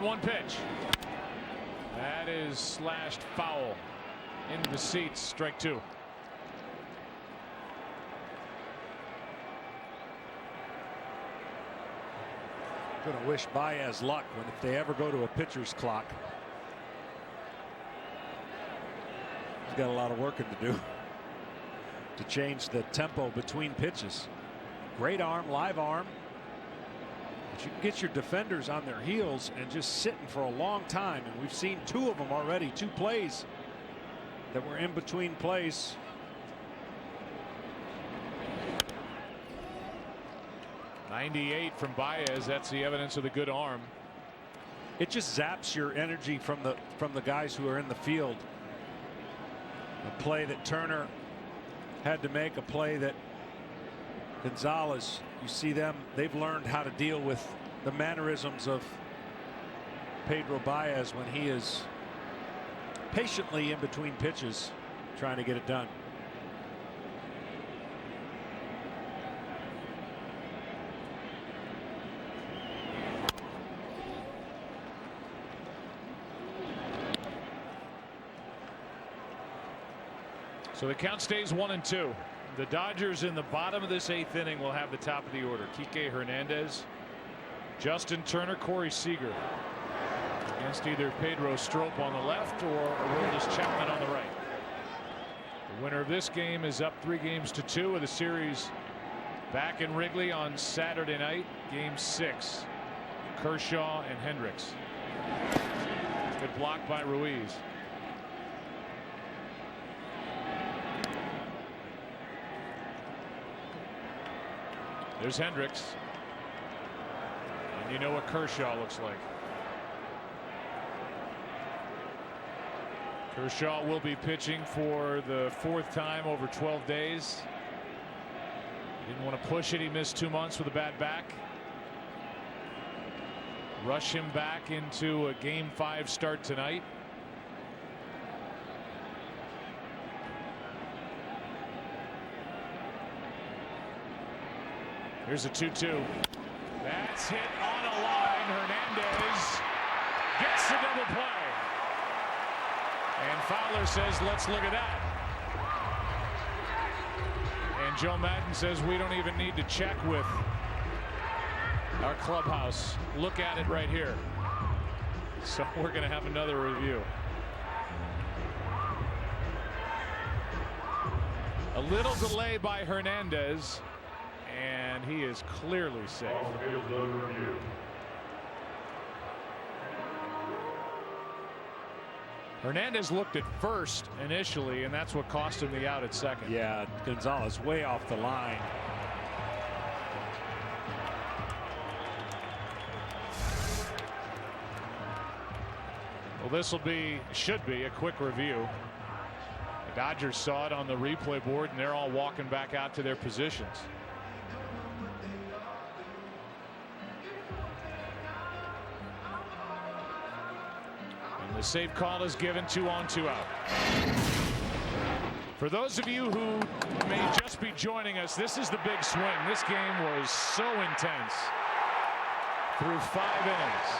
One pitch. That is slashed foul into the seats. Strike 2. Going to wish Baez luck when if they ever go to a pitcher's clock. He's got a lot of working to do to change the tempo between pitches. Great arm, live arm. But you can get your defenders on their heels and just sitting for a long time, and we've seen 2 of them already, 2 plays that were in between plays. .98 from Baez. That's the evidence of the good arm. It just zaps your energy from the guys who are in the field. A play that Turner had to make, a play that Gonzalez, you see them, they've learned how to deal with the mannerisms of Pedro Baez when he is patiently in between pitches trying to get it done. So the count stays 1-2. The Dodgers in the bottom of this 8th inning will have the top of the order. Kike Hernandez, Justin Turner, Corey Seager against either Pedro Strop on the left or Aroldis Chapman on the right. The winner of this game is up 3-2 with the series back in Wrigley on Saturday night. Game 6. Kershaw and Hendricks. Good block by Ruiz. There's Hendricks. And you know what Kershaw looks like. Kershaw will be pitching for the 4th time over 12 days. Didn't want to push it. He missed 2 months with a bad back. Rush him back into a Game 5 start tonight. Here's a 2-2. That's hit on a line. Hernandez gets the double play. And Fowler says, let's look at that. And Joe Madden says, we don't even need to check with our clubhouse. Look at it right here. So we're going to have another review. A little delay by Hernandez. And he is clearly safe. Hernandez looked at first initially, and that's what cost him the out at second. Yeah, Gonzalez way off the line. Well, this should be a quick review. The Dodgers saw it on the replay board, and they're all walking back out to their positions. The safe call is given. 2 on, 2 out. For those of you who may just be joining us, this is the big swing. This game was so intense through 5 innings.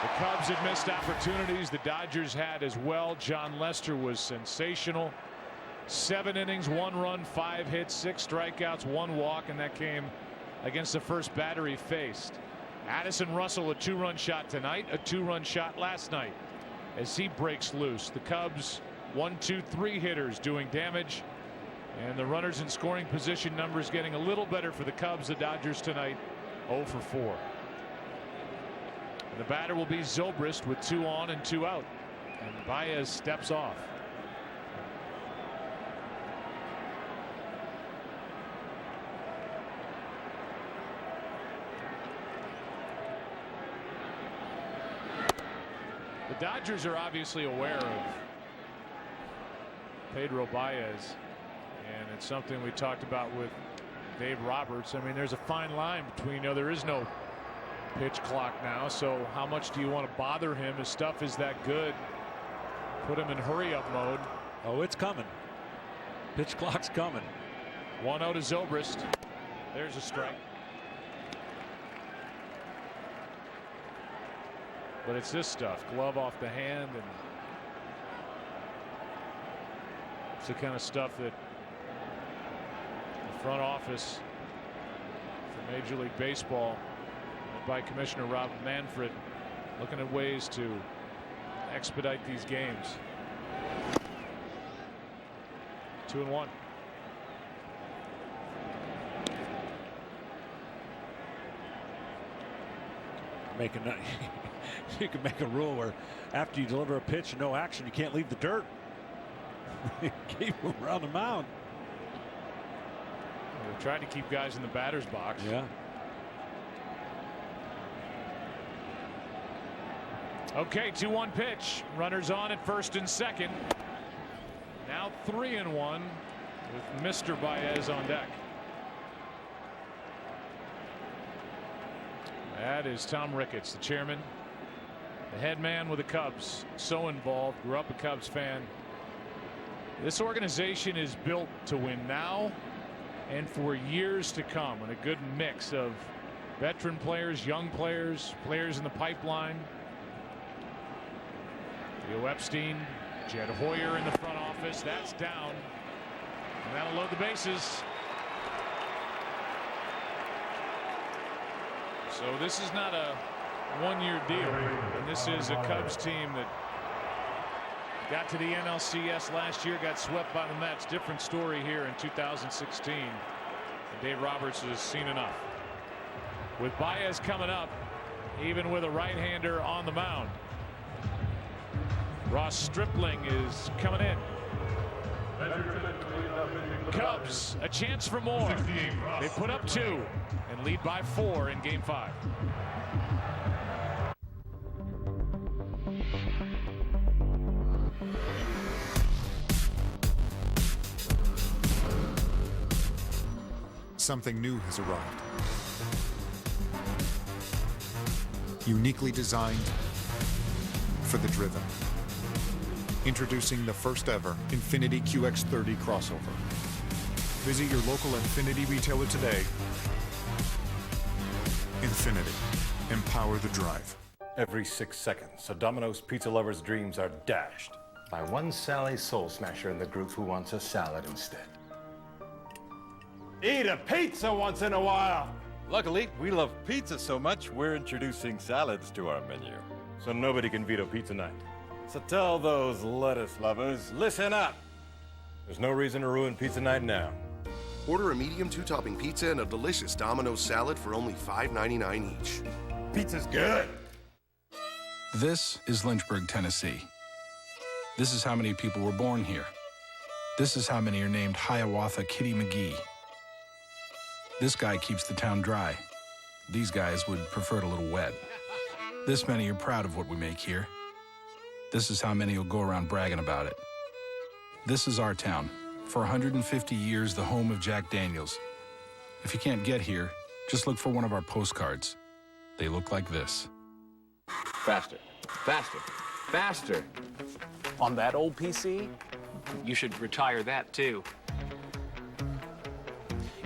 The Cubs had missed opportunities. The Dodgers had as well. John Lester was sensational. 7 innings, 1 run, 5 hits, 6 strikeouts, 1 walk, and that came against the first batter he faced. Addison Russell, a 2-run shot tonight, a 2-run shot last night as he breaks loose. The Cubs 1, 2, 3 hitters doing damage, and the runners in scoring position numbers getting a little better for the Cubs. The Dodgers tonight 0 for 4. And the batter will be Zobrist with 2 on and 2 out, and Baez steps off. The Dodgers are obviously aware of Pedro Baez, and it's something we talked about with Dave Roberts. I mean, there's a fine line between, there is no pitch clock now, so how much do you want to bother him? His stuff is that good. Put him in hurry-up mode. Oh, it's coming. Pitch clock's coming. 1-0 to Zobrist. There's a strike. But it's this stuff, glove off the hand, and it's the kind of stuff that the front office for Major League Baseball, by Commissioner Rob Manfred, looking at ways to expedite these games. 2-1. You can make a rule where after you deliver a pitch and no action, you can't leave the dirt. Keep them around the mound. They're trying to keep guys in the batter's box. Yeah. Okay, 2-1 pitch. Runners on at first and second. Now 3-1 with Mr. Baez on deck. That is Tom Ricketts, the chairman, the head man with the Cubs. So involved, grew up a Cubs fan. This organization is built to win now and for years to come, and a good mix of veteran players, young players, players in the pipeline. Theo Epstein, Jed Hoyer in the front office. That's down, and that'll load the bases. So this is not a one-year deal, and this is a Cubs team that got to the NLCS last year, got swept by the Mets. Different story here in 2016. And Dave Roberts has seen enough. With Baez coming up, even with a right-hander on the mound. Ross Stripling is coming in. Cubs, a chance for more. They put up 2 and lead by 4 in Game 5. Something new has arrived. Uniquely designed for the driven. Introducing the first ever Infiniti QX30 crossover. Visit your local Infiniti retailer today. Infiniti. Empower the drive. Every 6 seconds, a Domino's pizza lover's dreams are dashed by one Sally Soul Smasher in the group who wants a salad instead. Eat a pizza once in a while. Luckily, we love pizza so much, we're introducing salads to our menu. So nobody can veto pizza night. So tell those lettuce lovers, listen up. There's no reason to ruin pizza night now. Order a medium 2-topping pizza and a delicious Domino's salad for only $5.99 each. Pizza's good. This is Lynchburg, Tennessee. This is how many people were born here. This is how many are named Hiawatha Kitty McGee. This guy keeps the town dry. These guys would prefer it a little wet. This many are proud of what we make here. This is how many will go around bragging about it. This is our town. For 150 years, the home of Jack Daniels. If you can't get here, just look for one of our postcards. They look like this. Faster, faster, faster. On that old PC, you should retire that too.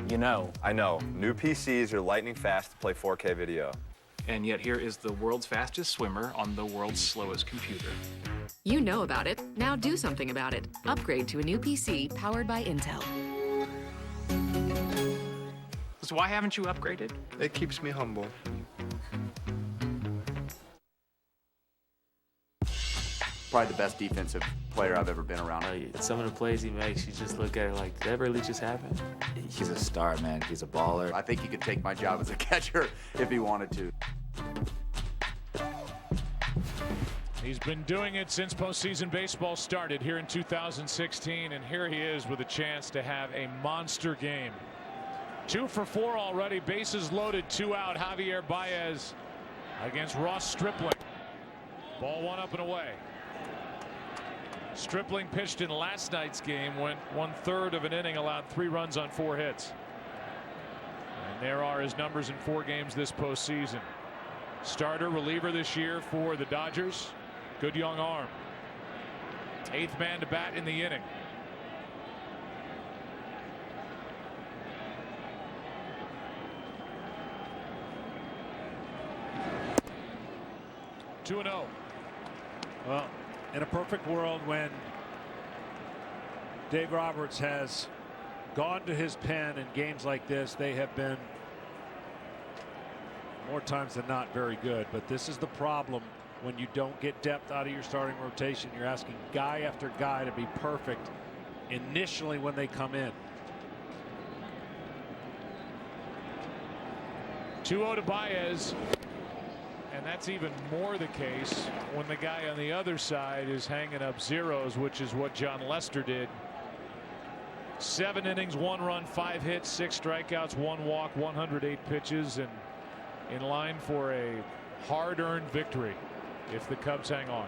You know. I know. New PCs are lightning fast to play 4K video. And yet here is the world's fastest swimmer on the world's slowest computer. You know about it. Now do something about it. Upgrade to a new PC powered by Intel. Let's So why haven't you upgraded? It keeps me humble. Probably the best defensive player I've ever been around. Some of the plays he makes, you just look at it like, did that really just happen? He's a star, man. He's a baller. I think he could take my job as a catcher if he wanted to. He's been doing it since postseason baseball started here in 2016, and here he is with a chance to have a monster game. 2 for 4 already, bases loaded, 2 out. Javier Baez against Ross Stripling. Ball 1 up and away. Stripling pitched in last night's game, went 1/3 of an inning, allowed 3 runs on 4 hits. And there are his numbers in 4 games this postseason. Starter reliever this year for the Dodgers. Good young arm. 8th man to bat in the inning. Two and 0. Well, in a perfect world, when Dave Roberts has gone to his pen in games like this, they have been more times than not very good. But this is the problem when you don't get depth out of your starting rotation. You're asking guy after guy to be perfect initially when they come in. 2-0 to Baez. And that's even more the case when the guy on the other side is hanging up zeros, which is what John Lester did. 7 innings, 1 run, 5 hits, 6 strikeouts, 1 walk, 108 pitches, and in line for a hard-earned victory if the Cubs hang on.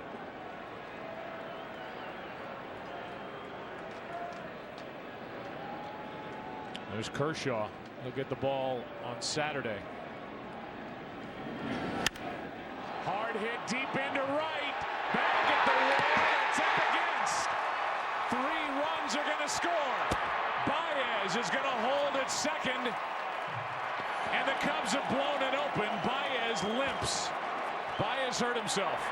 There's Kershaw. He'll get the ball on Saturday. Hard hit deep into right. Back at the wall. It's up against. 3 runs are going to score. Baez is going to hold at second. And the Cubs have blown it open. Baez limps. Baez hurt himself.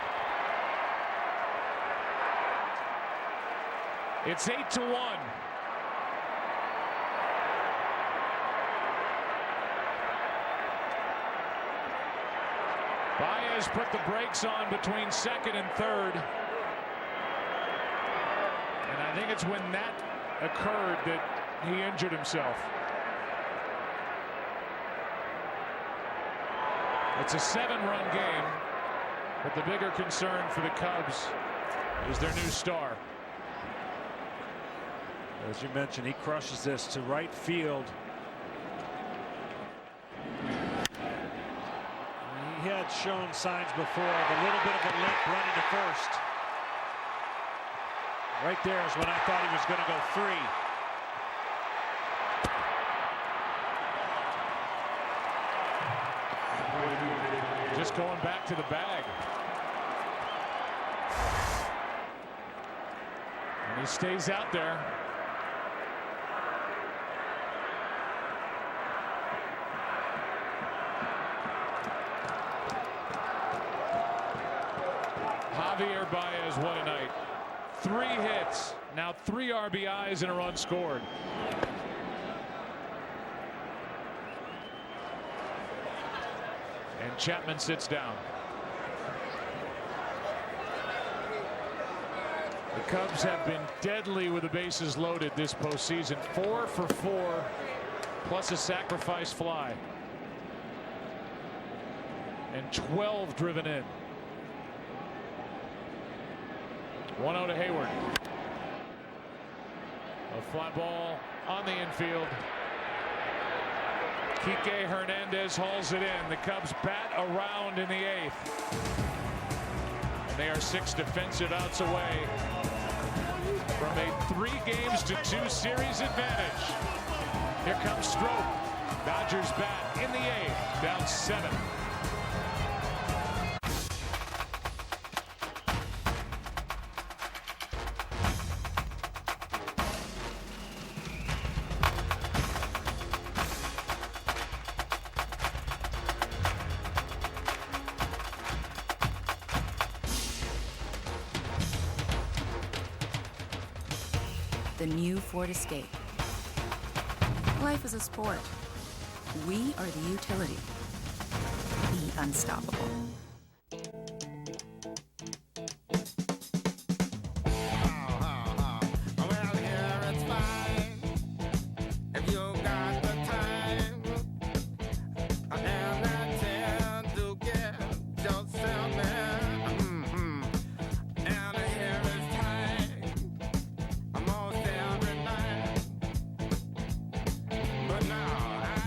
It's 8-1. Baez put the brakes on between second and third. And I think it's when that occurred that he injured himself. It's a 7-run game, but the bigger concern for the Cubs is their new star. As you mentioned, he crushes this to right field. He had shown signs before of a little bit of a limp running to first. Right there is when I thought he was going to go free. Just going back to the bag. And he stays out there. Javier Baez, what a night. 3 hits, now 3 RBIs and a run scored. And Chapman sits down. The Cubs have been deadly with the bases loaded this postseason. 4 for 4 plus a sacrifice fly. And 12 driven in. 1-0 to Hayward. A fly ball on the infield. Kike Hernandez hauls it in. The Cubs bat around in the 8th. And they are 6 defensive outs away from a 3-2 series advantage. Here comes Strope. Dodgers bat in the 8th, down 7. The new Ford Escape. Life is a sport, We are the utility. Be unstoppable.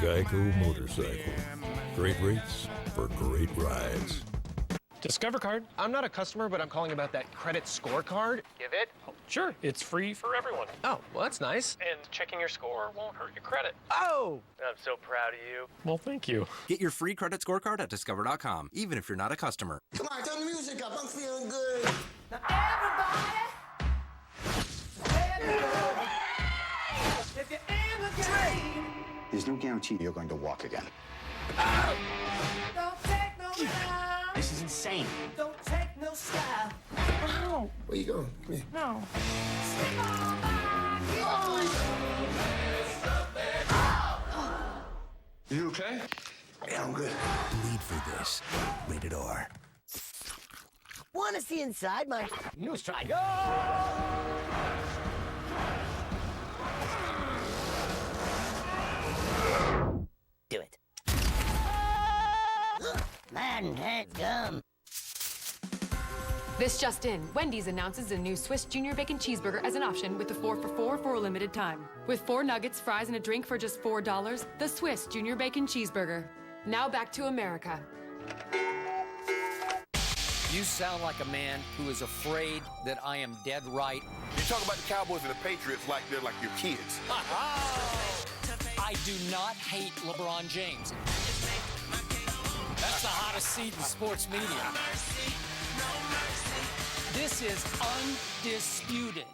Geico Motorcycle. Great rates for great rides. Discover card. I'm not a customer, but I'm calling about that credit scorecard. Give it? Oh, sure, it's free for everyone. Oh, well, that's nice. And checking your score won't hurt your credit. Oh! I'm so proud of you. Well, thank you. Get your free credit scorecard at discover.com, even if you're not a customer. Come on, turn the music up. I'm feeling good. Now everybody, if you're in the game. There's no guarantee you're going to walk again. Don't take no time. This is insane. Don't take no style. Oh. Where you going? Come here. No. You okay? Yeah, I'm good. Bleed for this. Rated R. Want to see inside my new strike? Do it. Man, that's gum. This just in, Wendy's announces a new Swiss Junior Bacon Cheeseburger as an option with the 4 for $4 for a limited time. With 4 nuggets, fries, and a drink for just $4, the Swiss Junior Bacon Cheeseburger. Now back to America. You sound like a man who is afraid that I am dead right. You talk about the Cowboys and the Patriots like they're like your kids. I do not hate LeBron James. That's the hottest seat in sports media. This is undisputed.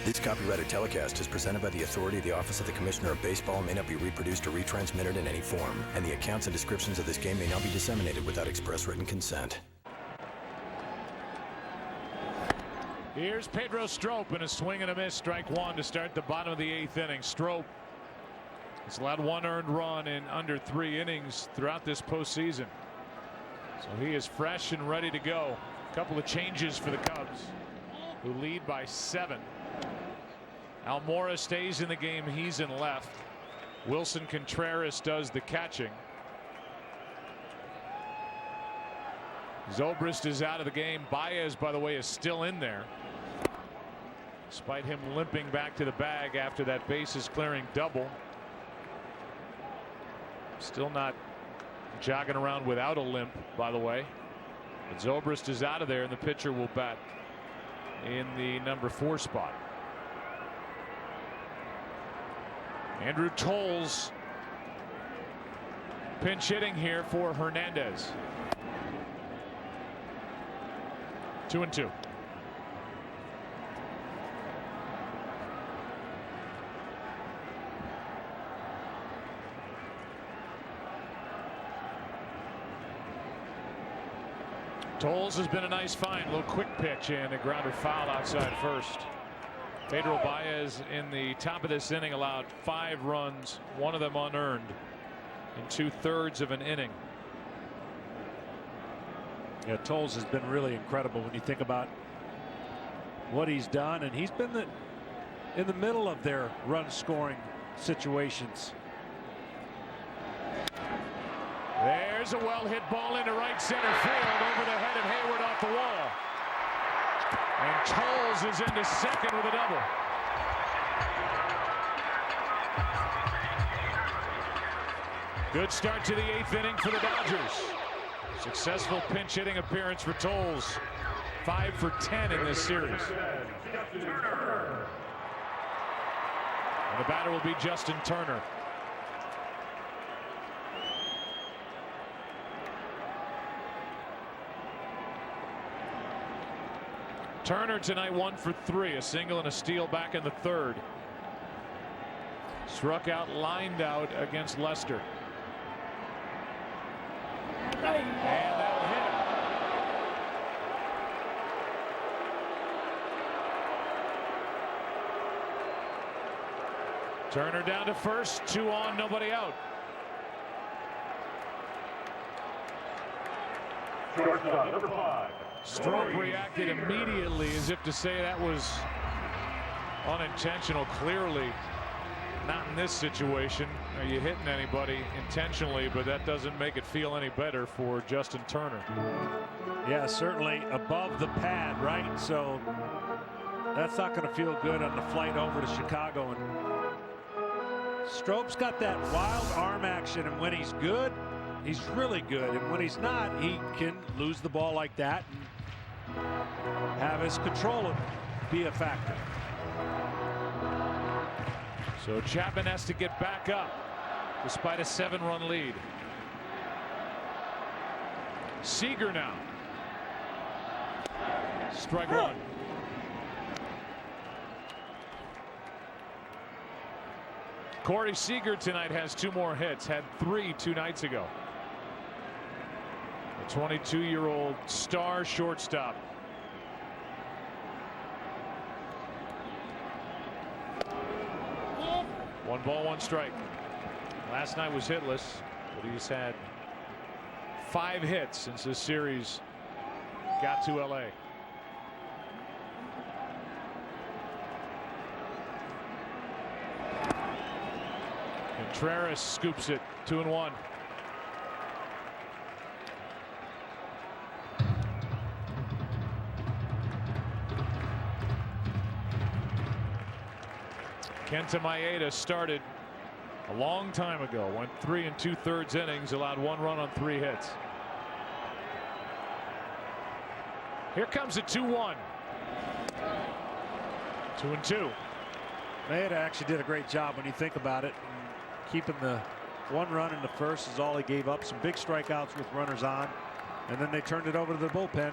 This copyrighted telecast is presented by the authority of the Office of the Commissioner of Baseball and may not be reproduced or retransmitted in any form, and the accounts and descriptions of this game may not be disseminated without express written consent. Here's Pedro Strop in a swing and a miss, strike one to start the bottom of the 8th inning. Strop has allowed 1 earned run in under 3 innings throughout this postseason. So he is fresh and ready to go. A couple of changes for the Cubs, who lead by 7. Almora stays in the game. He's in left. Wilson Contreras does the catching. Zobrist is out of the game. Baez, by the way, is still in there, despite him limping back to the bag after that bases clearing double. Still not jogging around without a limp, by the way. But Zobrist is out of there, and the pitcher will bat in the number 4 spot. Andrew Tolles pinch hitting here for Hernandez. 2-2. Tolles has been a nice find. A little quick pitch and a grounder foul outside first. Pedro Baez in the top of this inning allowed 5 runs, 1 of them unearned, in 2/3 of an inning. Yeah, Tolles has been really incredible when you think about what he's done, and he's been in the middle of their run scoring situations. There's a well hit ball into right center field over the head of Hayward off the wall. And Tolles is into second with a double. Good start to the 8th inning for the Dodgers. Successful pinch hitting appearance for Tolles. 5 for 10 in this series. And the batter will be Justin Turner. Turner tonight 1 for 3, a single and a steal back in the 3rd. Struck out, lined out against Lester. And that'll hit him. Turner down to first, 2 on, nobody out. Shortstop, number 5. Strop reacted immediately as if to say that was unintentional. Clearly not in this situation. Are you hitting anybody intentionally? But that doesn't make it feel any better for Justin Turner. Yeah, certainly above the pad, right? So that's not going to feel good on the flight over to Chicago. And Strop's got that wild arm action, and when he's good, he's really good. And when he's not, he can lose the ball like that and have his control be a factor. So Chapman has to get back up despite a 7-run lead. Seager now. Strike one. Corey Seager tonight has 2 more hits, had 3 2 nights ago. The 22-year-old star shortstop. One ball, 1 strike. Last night was hitless, but he's had 5 hits since this series got to LA. Contreras scoops it, 2-1. Kenta Maeda started a long time ago, went 3 2/3 innings, allowed 1 run on 3 hits. Here comes a 2-1. 2-2. Maeda actually did a great job when you think about it. Keeping the 1 run in the first is all he gave up. Some big strikeouts with runners on, and then they turned it over to the bullpen.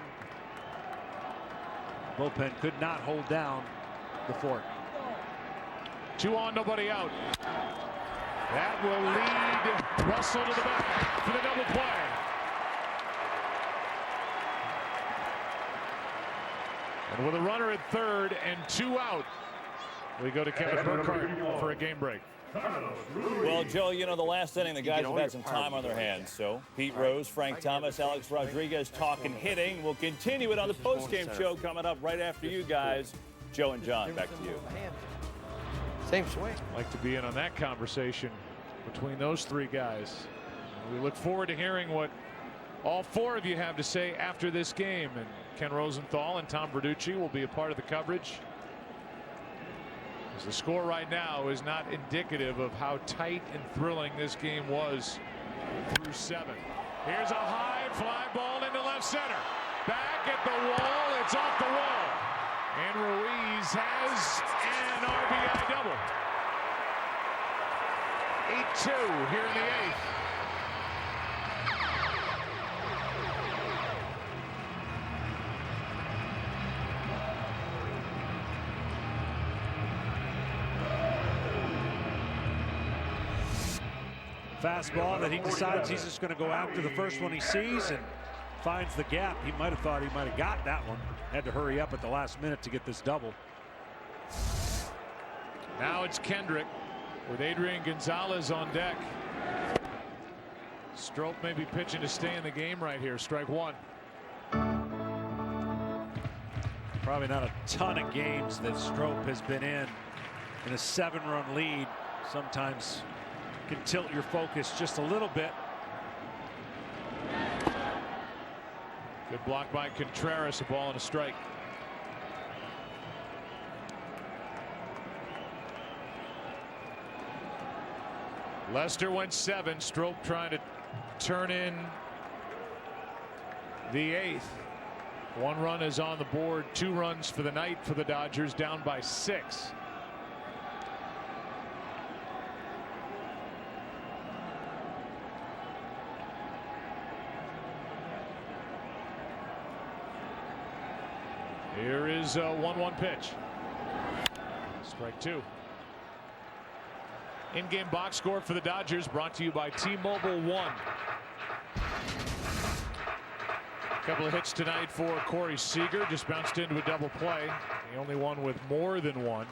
Bullpen could not hold down the fort. 2 on, nobody out. That will lead Russell to the back for the double play. And with a runner at third and 2 out, we go to Kevin Burkhardt for a game break. Well, Joe, you know, the last inning, the guys have had some time on their hands. So Pete Rose, Frank Thomas, Alex Rodriguez talking hitting. We'll continue it on the postgame show coming up right after you guys. Joe and John, back to you. Same swing. Like to be in on that conversation between those 3 guys. We look forward to hearing what all 4 of you have to say after this game. And Ken Rosenthal and Tom Verducci will be a part of the coverage. As the score right now is not indicative of how tight and thrilling this game was through 7. Here's a high fly ball into left center. Back at the wall. It's off the wall. And Ruiz has an RBI double. 8-2 here in the 8th. Fastball that he decides he's just going to go after the first one he sees and finds the gap. He might have thought he might have got that one. Had to hurry up at the last minute to get this double. Now it's Kendrick with Adrian Gonzalez on deck. Strop may be pitching to stay in the game right here. Strike 1. Probably not a ton of games that Strop has been in a 7-run lead. Sometimes can tilt your focus just a little bit. Good block by Contreras, a ball and a strike. Lester went 7. Strop trying to turn in the 8th. 1 run is on the board. 2 runs for the night for the Dodgers, down by 6. Here is a 1-1 pitch. Strike 2. In-game box score for the Dodgers brought to you by T-Mobile One. A couple of hits tonight for Corey Seager. Just bounced into a double play. The only one with more than 1.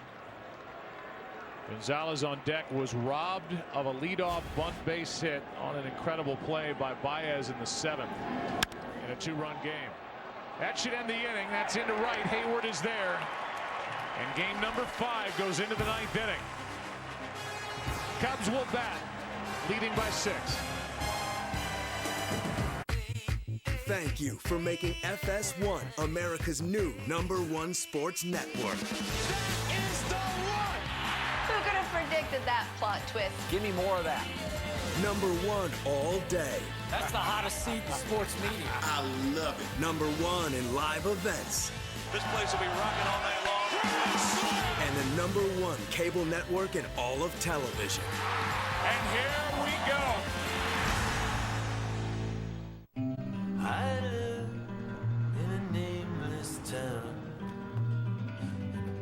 Gonzalez on deck was robbed of a leadoff bunt base hit on an incredible play by Baez in the 7th in a 2-run game. That should end the inning. That's into right. Hayward is there. And game number 5 goes into the 9th inning. Cubs will bat, leading by 6. Thank you for making FS1 America's new #1 sports network. Who could have predicted that plot twist? Give me more of that. #1 all day. That's the hottest seat in sports media. I love it. #1 in live events. This place will be rocking all night long. And the #1 cable network in all of television. And here we go. I live in a nameless town,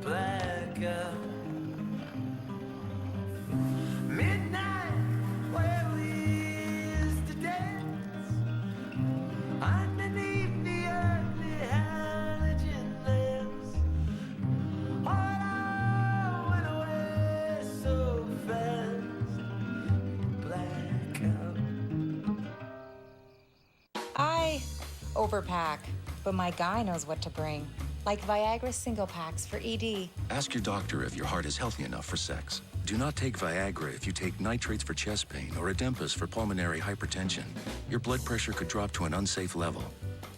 blackout. Midnight, where we used to dance, underneath the ugly halogen lamps. All went away so fast, blackout. I overpack, but my guy knows what to bring. Like Viagra single packs for ED. Ask your doctor if your heart is healthy enough for sex. Do not take Viagra if you take nitrates for chest pain or Adempas for pulmonary hypertension. Your blood pressure could drop to an unsafe level.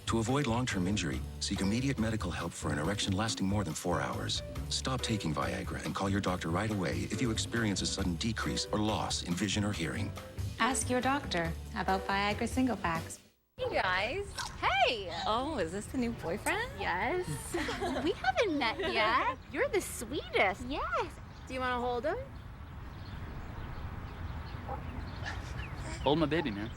To avoid long-term injury, seek immediate medical help for an erection lasting more than 4 hours. Stop taking Viagra and call your doctor right away if you experience a sudden decrease or loss in vision or hearing. Ask your doctor about Viagra single packs. Hey guys. Hey! Oh, is this the new boyfriend? Yes. We haven't met yet. You're the sweetest. Yes. Do you want to hold him? Hold my baby, man.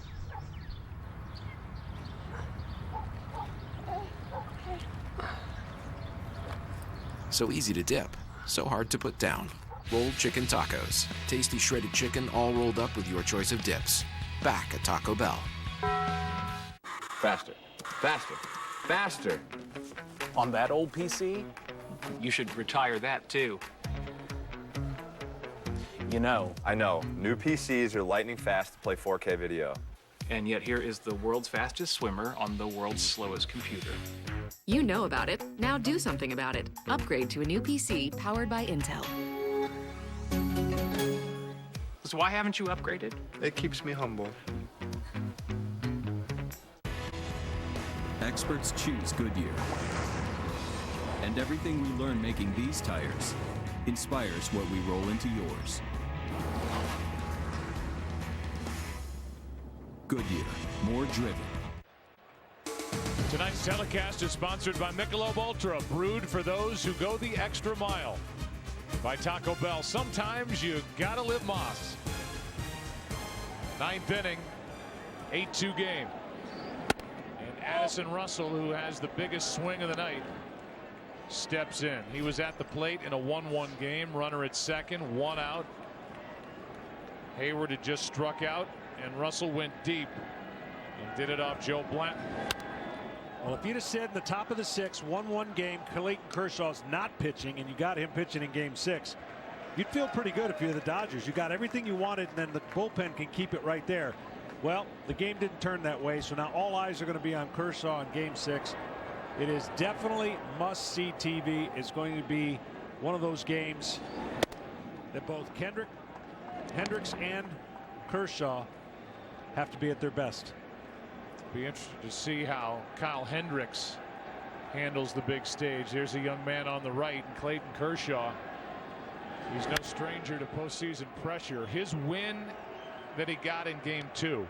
So easy to dip, so hard to put down. Rolled chicken tacos. Tasty shredded chicken all rolled up with your choice of dips. Back at Taco Bell. Faster, faster, faster. On that old PC, you should retire that too. You know. I know. New PCs are lightning fast to play 4K video. And yet here is the world's fastest swimmer on the world's slowest computer. You know about it. Now do something about it. Upgrade to a new PC powered by Intel. So why haven't you upgraded? It keeps me humble. Experts choose Goodyear. And everything we learn making these tires inspires what we roll into yours. Goodyear, more driven. Tonight's telecast is sponsored by Michelob Ultra, brewed for those who go the extra mile. By Taco Bell, sometimes you gotta live Moss. 9th inning, 8-2 game. And Addison Russell, who has the biggest swing of the night, steps in. He was at the plate in a 1-1 game. Runner at second, 1 out. Hayward had just struck out, and Russell went deep and did it off Joe Blanton. Well, if you'd have said in the top of the 6th, 1-1 game, Clayton Kershaw's not pitching, and you got him pitching in game 6, you'd feel pretty good if you're the Dodgers. You got everything you wanted, and then the bullpen can keep it right there. Well, the game didn't turn that way, so now all eyes are going to be on Kershaw in game 6. It is definitely must-see TV. It's going to be one of those games that both Hendricks and Kershaw have to be at their best. Be interested to see how Kyle Hendricks handles the big stage. There's a young man on the right, and Clayton Kershaw. He's no stranger to postseason pressure. His win that he got in game 2,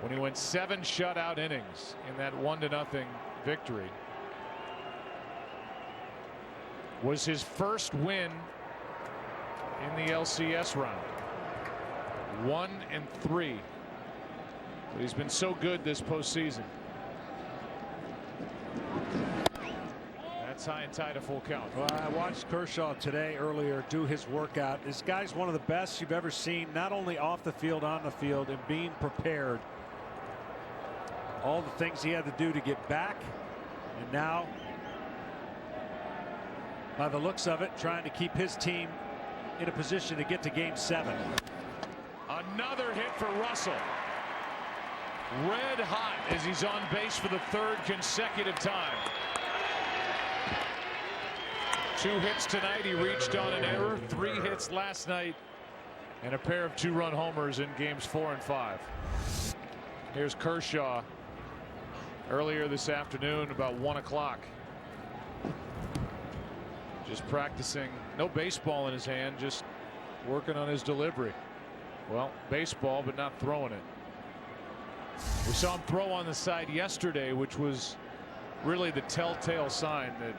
when he went 7 shutout innings in that 1-0 victory, was his first win in the LCS round. 1-3. But he's been so good this postseason. That's high and tight, a full count. Well, I watched Kershaw today earlier do his workout. This guy's one of the best you've ever seen, not only off the field, on the field, and being prepared. All the things he had to do to get back, and now, by the looks of it, trying to keep his team in a position to get to Game 7. Another hit for Russell. Red hot as he's on base for the third consecutive time. 2 hits tonight. He reached on an error. 3 hits last night. And a pair of 2-run homers in games 4 and 5. Here's Kershaw earlier this afternoon about 1 o'clock. Just practicing. No baseball in his hand, just working on his delivery. Well, baseball, but not throwing it. We saw him throw on the side yesterday, which was really the telltale sign that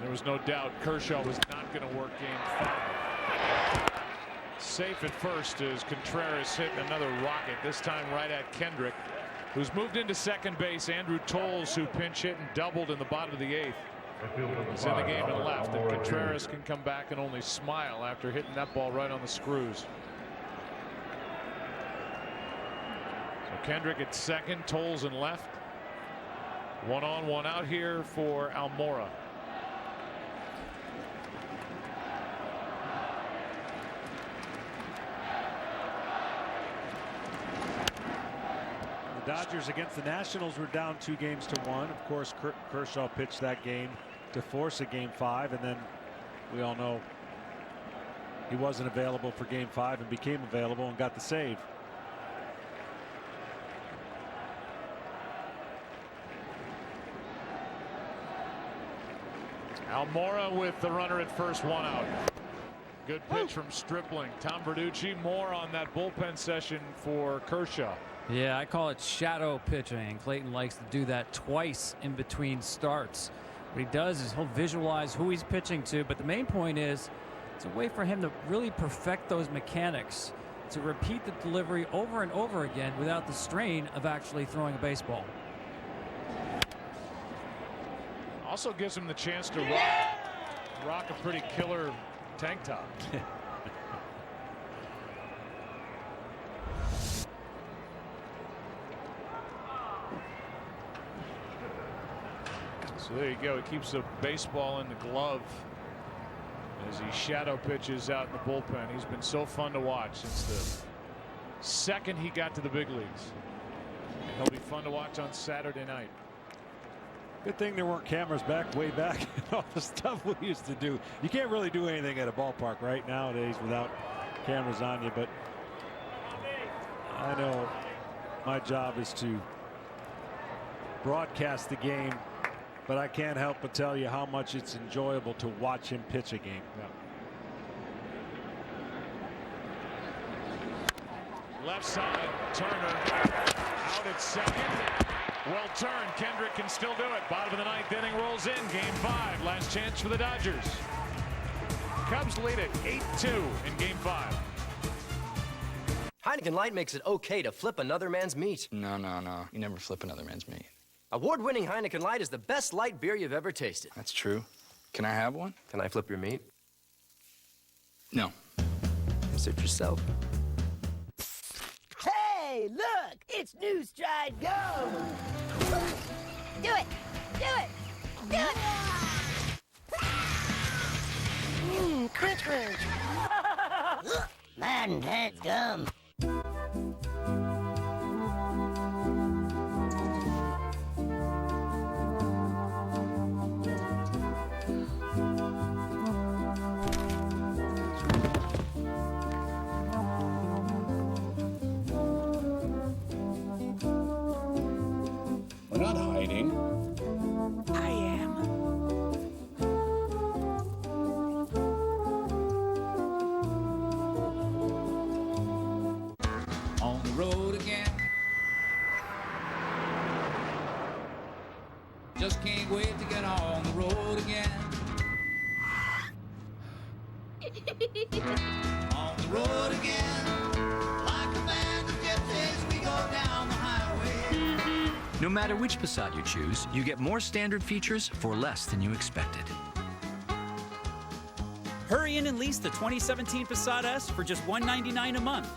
there was no doubt Kershaw was not going to work Game 5. Safe at first as Contreras hit another rocket, this time right at Kendrick, who's moved into second base. Andrew Tolles, who pinch hit and doubled in the bottom of the 8th, is in the game and left, and Contreras can come back and only smile after hitting that ball right on the screws. So Kendrick at second, Tolles in left. 1 on, 1 out here for Almora. The Dodgers against the Nationals were down 2 games to 1. Of course, Kershaw pitched that game to force a Game 5, and then we all know he wasn't available for Game 5 and became available and got the save. Almora with the runner at first, 1 out. Good pitch from Stripling. Tom Verducci, more on that bullpen session for Kershaw. Yeah, I call it shadow pitching. Clayton likes to do that twice in between starts. What he does is he'll visualize who he's pitching to, but the main point is it's a way for him to really perfect those mechanics, to repeat the delivery over and over again without the strain of actually throwing a baseball. Also gives him the chance to rock a pretty killer tank top. So there you go. He keeps the baseball in the glove as he shadow pitches out in the bullpen. He's been so fun to watch since the second he got to the big leagues. And he'll be fun to watch on Saturday night. Good thing there weren't cameras way back. All the stuff we used to do. You can't really do anything at a ballpark right nowadays without cameras on you. But I know my job is to broadcast the game, but I can't help but tell you how much it's enjoyable to watch him pitch a game. Yeah. Left side, Turner out at second. Well turned. Kendrick can still do it. Bottom of the 9th inning rolls in. Game 5. Last chance for the Dodgers. Cubs lead it 8-2 in Game 5. Heineken Light makes it okay to flip another man's meat. No. You never flip another man's meat. Award-winning Heineken Light is the best light beer you've ever tasted. That's true. Can I have one? Can I flip your meat? No. Suit yourself. Hey, look! It's New Stride Go! Do it! Do it! Do it! Crunch crunch! Man, that's gum. We're not hiding. I am. On the road again. Just can't wait to get on the road again. On the road again. Like a band of gypsies, we go down the highway. No matter which Passat you choose, you get more standard features for less than you expected. Hurry in and lease the 2017 Passat S for just $199 a month.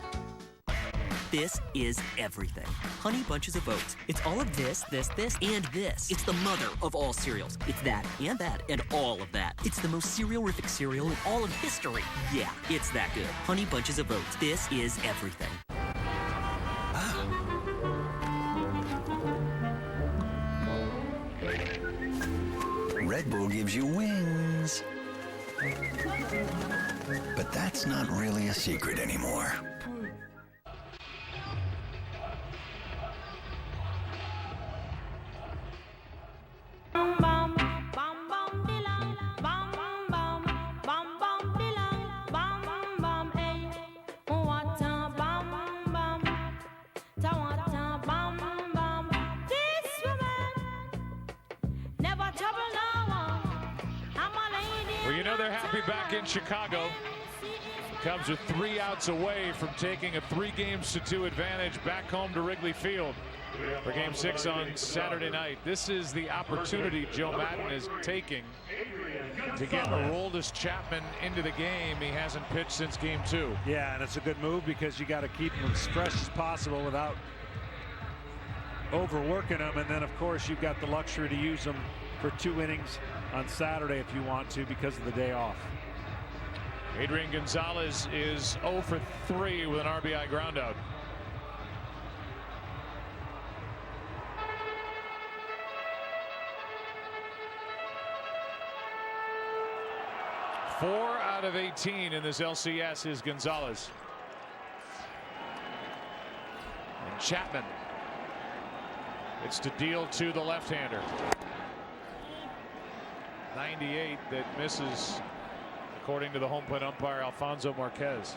This is everything. Honey Bunches of Oats. It's all of this, and this. It's the mother of all cereals. It's that, and all of that. It's the most cereal-rific cereal in all of history. Yeah, it's that good. Honey Bunches of Oats. This is everything. Red Bull gives you wings. But that's not really a secret anymore. Well, you know they're happy back in Chicago. Cubs are 3 outs away from taking a 3-2 advantage back home to Wrigley Field for Game 6 on Saturday night. This is the opportunity Joe Madden is taking to get Aroldis Chapman into the game. He hasn't pitched since Game 2. Yeah, and it's a good move because you got to keep him as fresh as possible without overworking him. And then, of course, you've got the luxury to use him for 2 innings on Saturday if you want to because of the day off. Adrian Gonzalez is 0 for 3 with an RBI groundout. Four out of 18 in this LCS is Gonzalez. And Chapman. It's to deal to the left-hander. 98 that misses, according to the home plate umpire Alfonso Marquez.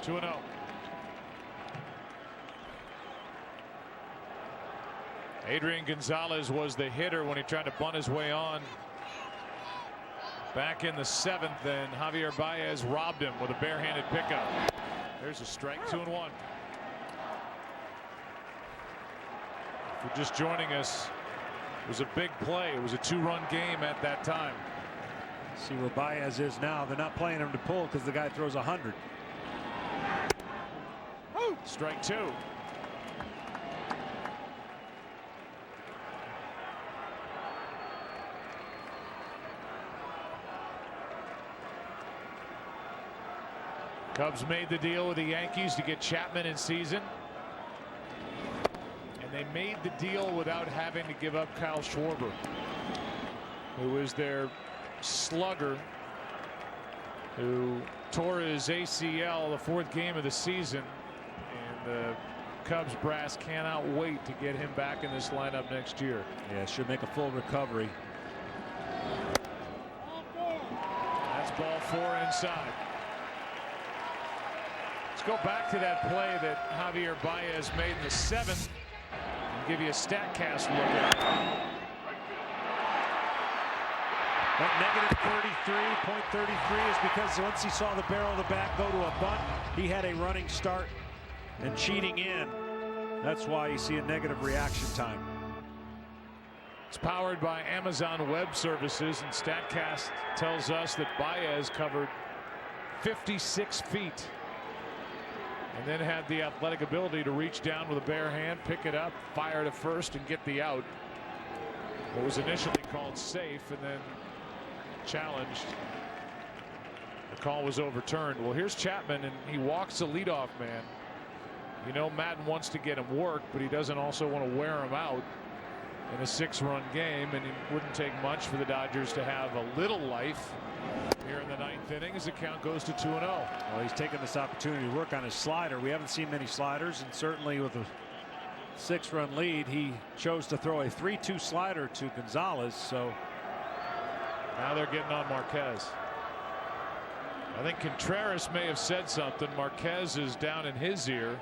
Two and 0. Adrian Gonzalez was the hitter when he tried to bunt his way on back in the 7th, and Javier Baez robbed him with a barehanded pickup. There's a strike. 2 and 1. If you're just joining us, it was a big play. It was a 2-run game at that time. See where Baez is now. They're not playing him to pull because the guy throws 100. Strike 2. Cubs made the deal with the Yankees to get Chapman in season. And they made the deal without having to give up Kyle Schwarber, who is their slugger, who tore his ACL the 4th game of the season. And the Cubs brass cannot wait to get him back in this lineup next year. Yeah, should make a full recovery. That's ball 4 inside. Go back to that play that Javier Baez made in the 7th and give you a StatCast look at it. That -33.33 is because once he saw the barrel of the bat go to a bunt, he had a running start and cheating in. That's why you see a negative reaction time. It's powered by Amazon Web Services, and StatCast tells us that Baez covered 56 feet. And then had the athletic ability to reach down with a bare hand, pick it up, fire to first, and get the out. What was initially called safe and then challenged. The call was overturned. Well, here's Chapman, and he walks the leadoff man. You know, Madden wants to get him work, but he doesn't also want to wear him out in a 6-run game, and it wouldn't take much for the Dodgers to have a little life here in the 9th inning as the count goes to 2 and 0. Well, he's taken this opportunity to work on his slider. We haven't seen many sliders, and certainly with a 6-run lead, he chose to throw a 3-2 slider to Gonzalez. So now they're getting on Marquez. I think Contreras may have said something. Marquez is down in his ear,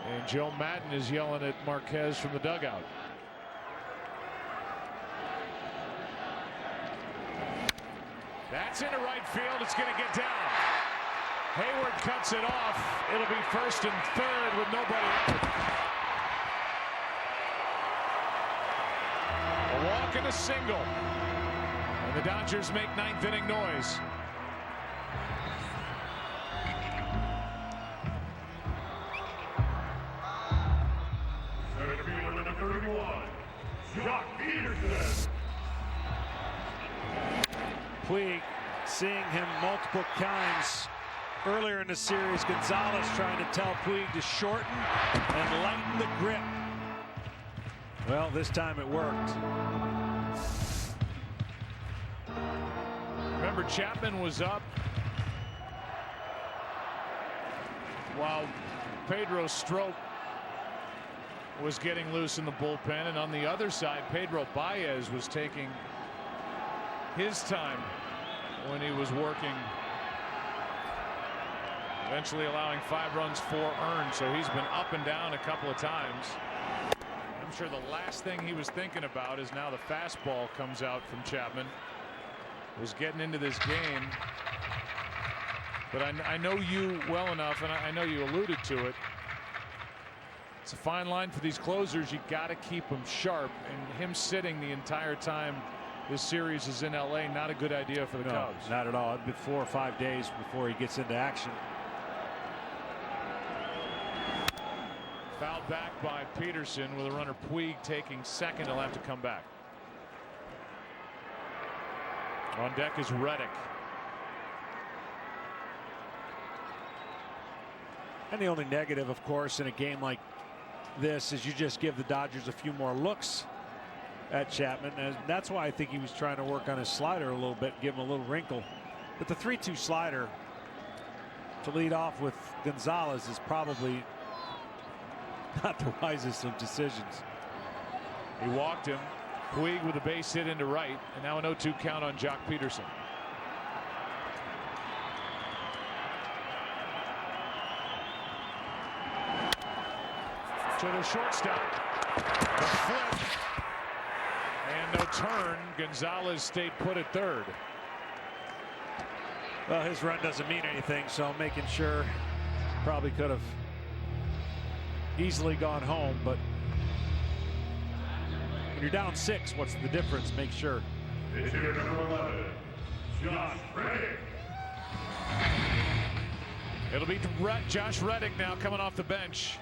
and Joe Madden is yelling at Marquez from the dugout. That's into right field. It's going to get down. Hayward cuts it off. It'll be 1st and 3rd with nobody out. walk and a single. And the Dodgers make ninth inning noise. Puig, seeing him multiple times earlier in the series. Gonzalez trying to tell Puig to shorten and lighten the grip. Well, this time it worked. Remember, Chapman was up while Pedro Strop was getting loose in the bullpen, and on the other side, Pedro Baez was taking his time when he was working, eventually allowing 5 runs, 4 earned. So he's been up and down a couple of times. I'm sure the last thing he was thinking about is now the fastball comes out from Chapman. Was getting into this game, but I know you well enough, and I know you alluded to it. It's a fine line for these closers. You got to keep them sharp, and him sitting the entire time this series is in LA, not a good idea for the Cubs. Not at all. It'd be 4 or 5 days before he gets into action. Fouled back by Peterson with a runner. Puig taking second. He'll have to come back. On deck is Reddick. And the only negative, of course, in a game like this is you just give the Dodgers a few more looks at Chapman, and that's why I think he was trying to work on his slider a little bit, give him a little wrinkle. But the 3-2 slider to lead off with Gonzalez is probably not the wisest of decisions. He walked him. Puig with a base hit into right, and now an 0-2 count on Jock Peterson. To the shortstop. The flip. And no turn. Gonzalez stayed put at third. Well, his run doesn't mean anything, so making sure probably could have easily gone home, but when you're down 6, what's the difference? Make sure. Pitcher number 11, Josh Reddick. It'll be Josh Reddick now coming off the bench.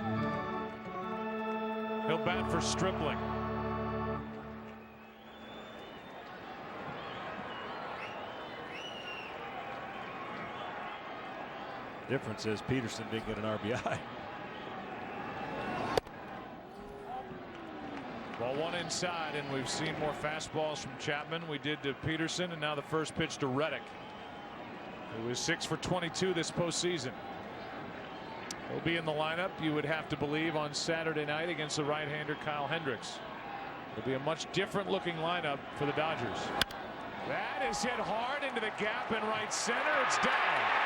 He'll bat for Stripling. Difference is Peterson didn't get an RBI. Ball 1 inside, and we've seen more fastballs from Chapman. We did to Peterson, and now the first pitch to Reddick, who was 6 for 22 this postseason. He'll be in the lineup, you would have to believe, on Saturday night against the right-hander Kyle Hendricks. It'll be a much different looking lineup for the Dodgers. That is hit hard into the gap in right center. It's down.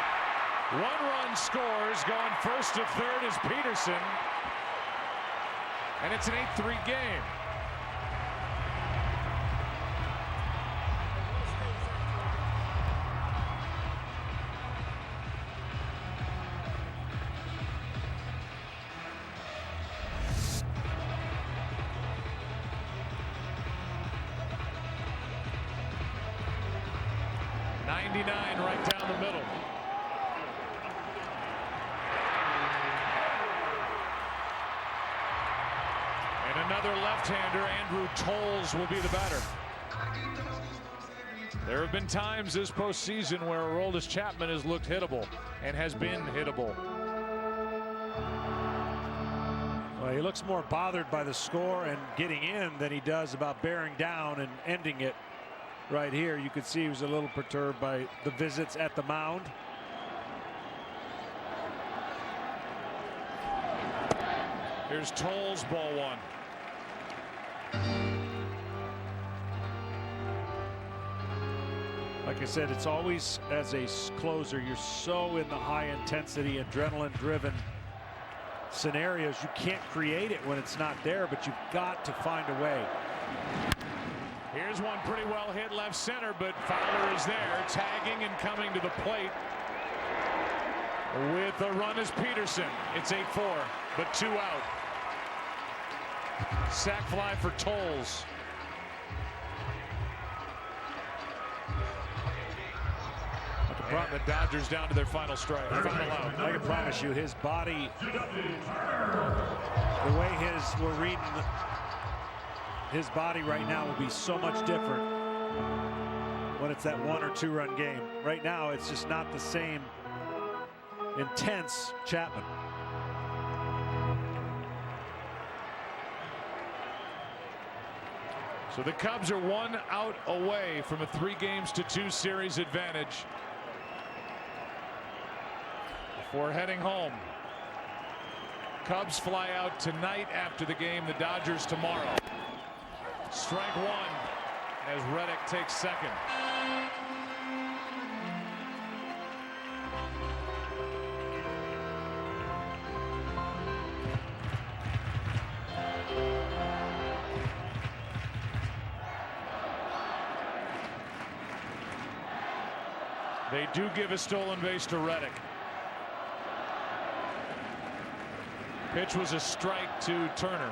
1 run scores. Going first to third is Peterson. And it's an 8-3 game. Right down the middle. And another left-hander, Andrew Toles, will be the batter. There have been times this postseason where Aroldis Chapman has looked hittable and has been hittable. Well, he looks more bothered by the score and getting in than he does about bearing down and ending it. Right here, you could see he was a little perturbed by the visits at the mound. Here's Toles, ball 1. Like I said, it's always, as a closer, you're so in the high intensity, adrenaline driven scenarios, you can't create it when it's not there, but you've got to find a way. Here's one pretty well hit left center, but Fowler is there, tagging and coming to the plate. With the run is Peterson. It's 8-4, but 2 out. Sac fly for Toles. brought the Dodgers down to their final strike. Final out. I can promise you his body, the way we're reading his body right now will be so much different when it's that 1 or 2 run game. Right now, it's just not the same intense Chapman. So the Cubs are 1 out away from a 3-2 series advantage before heading home. Cubs fly out tonight after the game, the Dodgers tomorrow. Strike 1 as Reddick takes second. They do give a stolen base to Reddick. Pitch was a strike to Turner.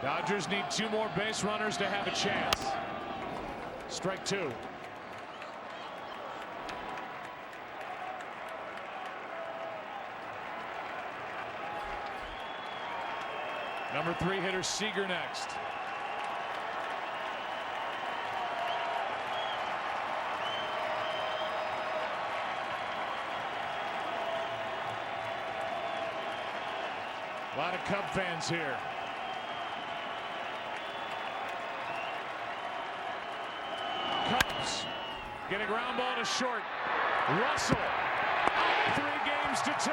Dodgers need 2 more base runners to have a chance. Strike 2. Number 3 hitter Seager next. A lot of Cub fans here. Cubs get a ground ball to short. Russell out 3-2.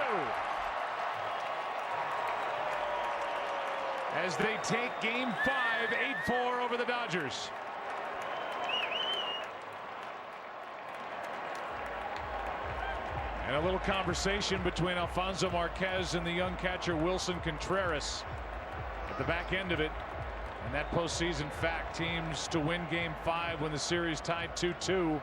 As they take game 5, 8-4 over the Dodgers. And a little conversation between Alfonso Marquez and the young catcher Wilson Contreras at the back end of it. And that postseason fact, teams to win game 5 when the series tied 2-2.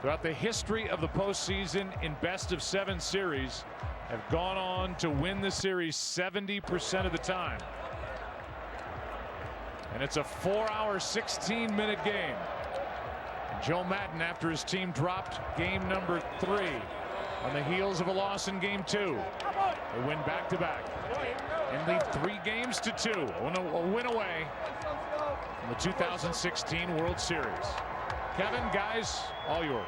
Throughout the history of the postseason in best-of-7 series, have gone on to win the series 70% of the time. And it's a 4-hour, 16-minute game. And Joe Maddon, after his team dropped game number 3 on the heels of a loss in game 2, they win back-to-back and lead 3-2, a win away from the 2016 World Series. Kevin, guys, all yours.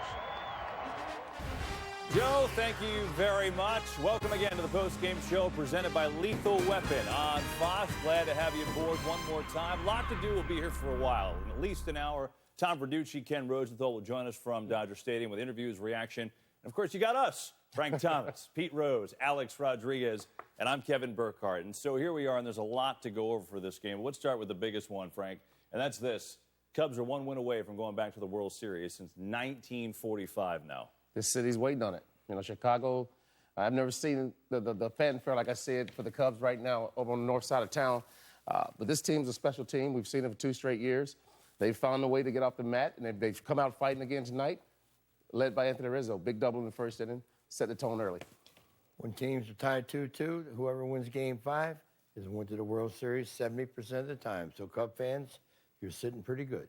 Joe, thank you very much. Welcome again to the post-game show presented by Lethal Weapon on Fox. Glad to have you aboard one more time. A lot to do. We'll be here for a while, in at least an hour. Tom Verducci, Ken Rosenthal will join us from Dodger Stadium with interviews, reaction. And, of course, you got us, Frank Thomas, Pete Rose, Alex Rodriguez, and I'm Kevin Burkhardt. And so here we are, and there's a lot to go over for this game. Let's start with the biggest one, Frank, and that's this. Cubs are 1 win away from going back to the World Series since 1945 now. This city's waiting on it. You know, Chicago, I've never seen the fanfare like I see it for the Cubs right now over on the north side of town. But this team's a special team. We've seen it for 2 straight years. They've found a way to get off the mat, and they've come out fighting again tonight, led by Anthony Rizzo. Big double in the first inning, set the tone early. When teams are tied 2-2, whoever wins Game 5 is went to the World Series 70% of the time. So, Cub fans, you're sitting pretty good.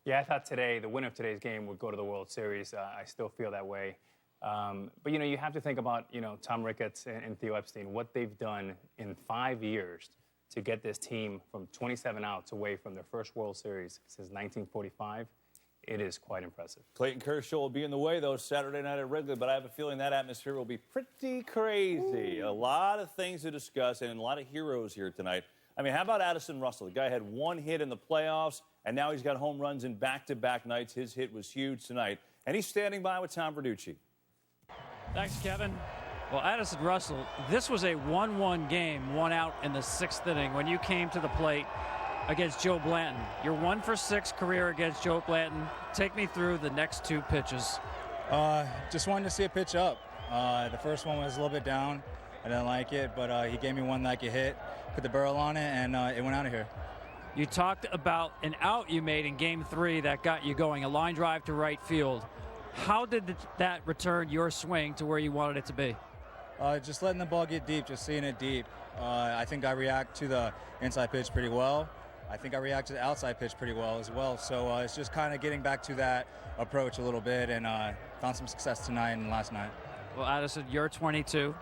Yeah, I thought today, the winner of today's game would go to the World Series. I still feel that way. But, you know, you have to think about, you know, Tom Ricketts and Theo Epstein, what they've done in 5 years to get this team from 27 outs away from their first World Series since 1945. It is quite impressive. Clayton Kershaw will be in the way, though, Saturday night at Wrigley, but I have a feeling that atmosphere will be pretty crazy. A lot of things to discuss and a lot of heroes here tonight. I mean, how about Addison Russell? The guy had 1 hit in the playoffs, and now he's got home runs in back-to-back nights. His hit was huge tonight, and he's standing by with Tom Verducci. Thanks, Kevin. Well, Addison Russell, this was a 1-1 game, 1 out in the 6th inning when you came to the plate against Joe Blanton. You're 1 for 6 career against Joe Blanton. Take me through the next 2 pitches. Just wanted to see a pitch up. The first one was a little bit down. I didn't like it, but he gave me one that I could hit, put the barrel on it, and it went out of here. You talked about an out you made in Game 3 that got you going, a line drive to right field. How did that return your swing to where you wanted it to be? Just letting the ball get deep, just seeing it deep. I think I react to the inside pitch pretty well. I think I react to the outside pitch pretty well as well. So it's just kind of getting back to that approach a little bit, and found some success tonight and last night. Well, Addison, you're 22.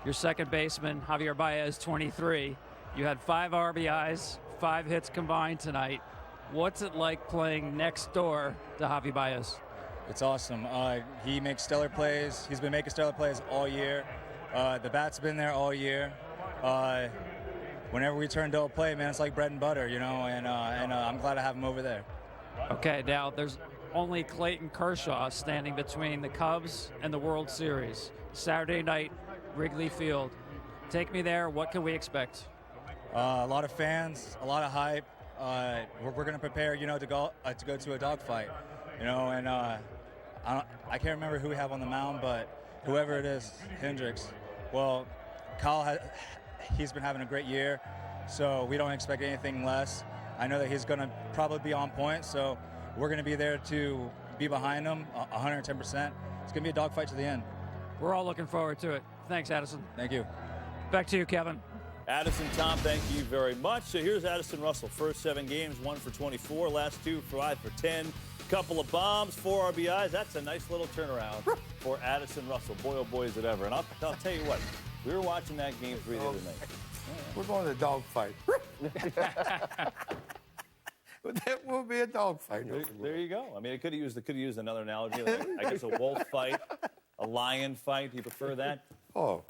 Your second baseman, Javier Baez, 23. You had 5 RBIs, 5 hits combined tonight. What's it like playing next door to Javi Baez? It's awesome. He makes stellar plays. He's been making stellar plays all year. The bat's been there all year. Whenever we turn to a play, man, it's like bread and butter, you know, and I'm glad to have him over there. Okay, now there's only Clayton Kershaw standing between the Cubs and the World Series. Saturday night, Wrigley Field. Take me there. What can we expect? A lot of fans, a lot of hype. We're going to prepare, you know, to go to a dogfight, you know, and I can't remember who we have on the mound, but whoever it is, Hendricks. Well, Kyle he's been having a great year, so we don't expect anything less. I know that he's going to probably be on point, so we're going to be there to be behind him 110%. It's going to be a dogfight to the end. We're all looking forward to it. Thanks, Addison. Thank you. Back to you, Kevin. Addison, Tom, thank you very much. So here's Addison Russell. First 7 games, 1 for 24. Last 2, 5 for 10. Couple of bombs, 4 RBIs. That's a nice little turnaround for Addison Russell. Boy, oh boy, is it ever. And I'll tell you what, we were watching that game 3 the other night. We're going to the dog fight. That will be a dog fight. There you go. I mean, it could have used another analogy. Like, I guess a wolf fight, a lion fight. Do you prefer that? Oh,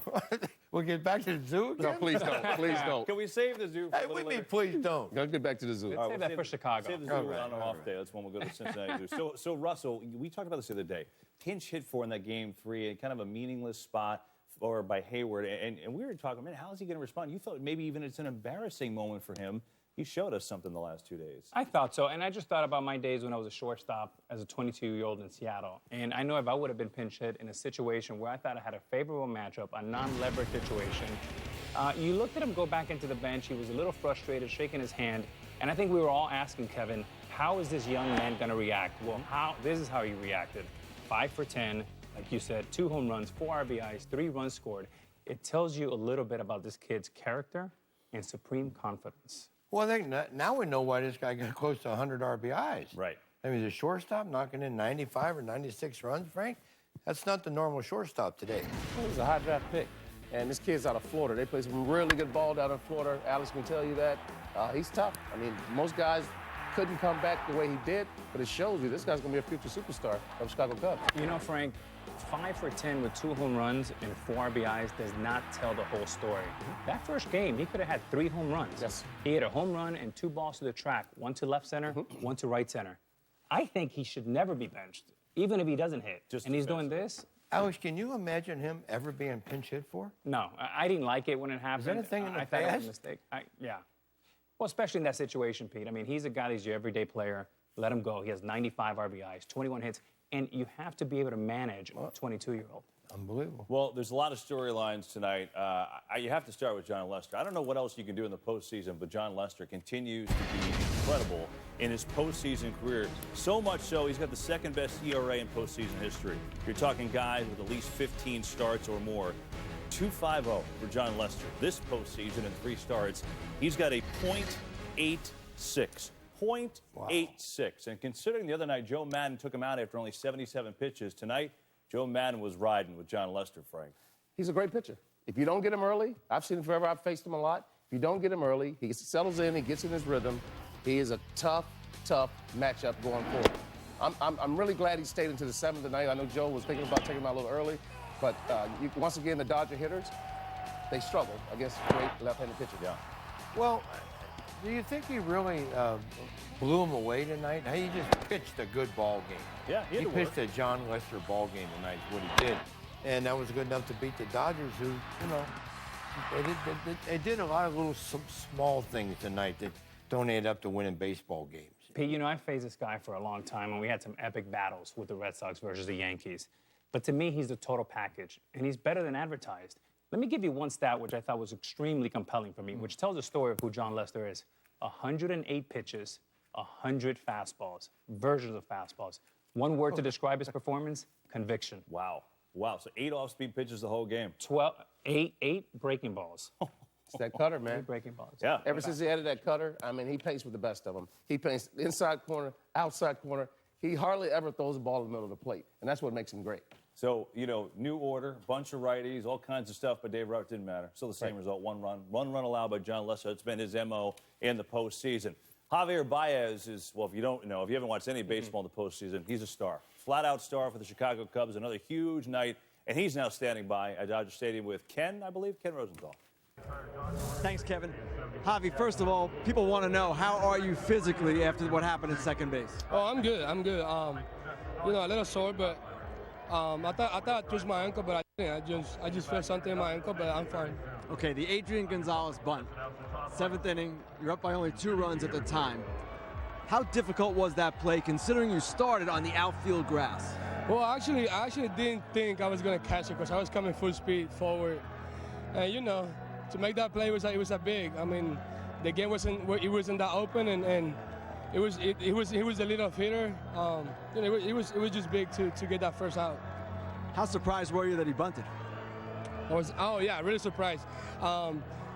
we'll get back to the zoo again? No, please don't. Please don't. Can we save the zoo for Hey, a little we later? mean, please don't. Let's get back to the zoo. All right, Save that for Chicago. Save the zoo on an off day. That's when we'll go to the Cincinnati Zoo. So, Russell, we talked about this the other day. Pinch hit for in that game 3, and kind of a meaningless spot or by Hayward. And we were talking, man, how is he going to respond? You thought maybe even it's an embarrassing moment for him. He showed us something the last 2 days. I thought so, and I just thought about my days when I was a shortstop as a 22-year-old in Seattle. And I know if I would have been pinch hit in a situation where I thought I had a favorable matchup, a non-leverage situation, you looked at him go back into the bench. He was a little frustrated, shaking his hand. And I think we were all asking Kevin, how is this young man going to react? Well, this is how he reacted. 5 for 10, like you said, 2 home runs, 4 RBIs, 3 runs scored. It tells you a little bit about this kid's character and supreme confidence. Well, I think now we know why this guy got close to 100 RBIs. Right. I mean, he's a shortstop knocking in 95 or 96 runs, Frank. That's not the normal shortstop today. He was a high draft pick. And this kid's out of Florida. They play some really good ball down in Florida. Alex can tell you that. He's tough. I mean, most guys couldn't come back the way he did, but it shows you this guy's going to be a future superstar of Chicago Cubs. You know, Frank, 5 for 10 with 2 home runs and 4 RBIs does not tell the whole story. That first game, he could have had 3 home runs. Yes. He hit a home run and 2 balls to the track, 1 to left center, 1 to right center. I think he should never be benched, even if he doesn't hit. And he's doing this. Alex, can you imagine him ever being pinch hit for? No, I didn't like it when it happened. Is there anything in the I thought it was a past? mistake. Yeah. Well, especially in that situation, Pete. I mean, he's a guy that's your everyday player. Let him go. He has 95 RBIs, 21 hits, and you have to be able to manage a 22-year-old. Unbelievable. Well, there's a lot of storylines tonight. You have to start with John Lester. I don't know what else you can do in the postseason, but John Lester continues to be incredible in his postseason career. So much so, he's got the second best ERA in postseason history. You're talking guys with at least 15 starts or more. 2.50 for John Lester. This postseason in 3 starts, he's got a .86. .86. And considering the other night Joe Madden took him out after only 77 pitches, tonight Joe Madden was riding with John Lester, Frank. He's a great pitcher. If you don't get him early, I've seen him forever, I've faced him a lot. If you don't get him early, he settles in, he gets in his rhythm. He is a tough matchup going forward. I'm really glad he stayed into the 7th tonight. I know Joe was thinking about taking him out a little early, but once again, the Dodger hitters, they struggle against great left-handed pitchers. Yeah. Well, do you think he really blew him away tonight? He just pitched a good ball game. Yeah, he pitched a John Lester ball game tonight, is what he did. And that was good enough to beat the Dodgers, who, you know, they did a lot of little small things tonight that don't add up to winning baseball games. Pete, you know, I faced this guy for a long time, and we had some epic battles with the Red Sox versus the Yankees. But to me, he's the total package, and he's better than advertised. Let me give you one stat which I thought was extremely compelling for me, which tells the story of who John Lester is. 108 pitches, 100 fastballs, versions of fastballs, One word to describe his performance: conviction. Wow. Wow. So 8 off-speed pitches the whole game. 8 breaking balls. It's that cutter, man. 8 breaking balls. Yeah. Ever since he added that cutter, I mean, he paints with the best of them. He paints inside corner, outside corner. He hardly ever throws the ball in the middle of the plate, and that's what makes him great. So, you know, new order, bunch of righties, all kinds of stuff, but Dave Roberts didn't matter. Still the same result, 1 run. 1 run allowed by John Lester. It's been his MO in the postseason. Javier Baez is, well, if you don't know, if you haven't watched any baseball in the postseason, he's a star. Flat-out star for the Chicago Cubs. Another huge night, and he's now standing by at Dodger Stadium with Ken Rosenthal. Thanks, Kevin. Javi, first of all, people want to know, how are you physically after what happened in second base? Oh, I'm good. You know, a little sore, but I thought I twisted my ankle, but I didn't. I just felt something in my ankle, but I'm fine. Okay, the Adrian Gonzalez bunt. 7th inning, you're up by only 2 runs at the time. How difficult was that play, considering you started on the outfield grass? Well, I actually didn't think I was going to catch it because I was coming full speed forward. And, you know, to make that play, it was a big. I mean, the game wasn't that open, and it was a leadoff hitter. You know, it was just big to get that first out. How surprised were you that he bunted? Really surprised.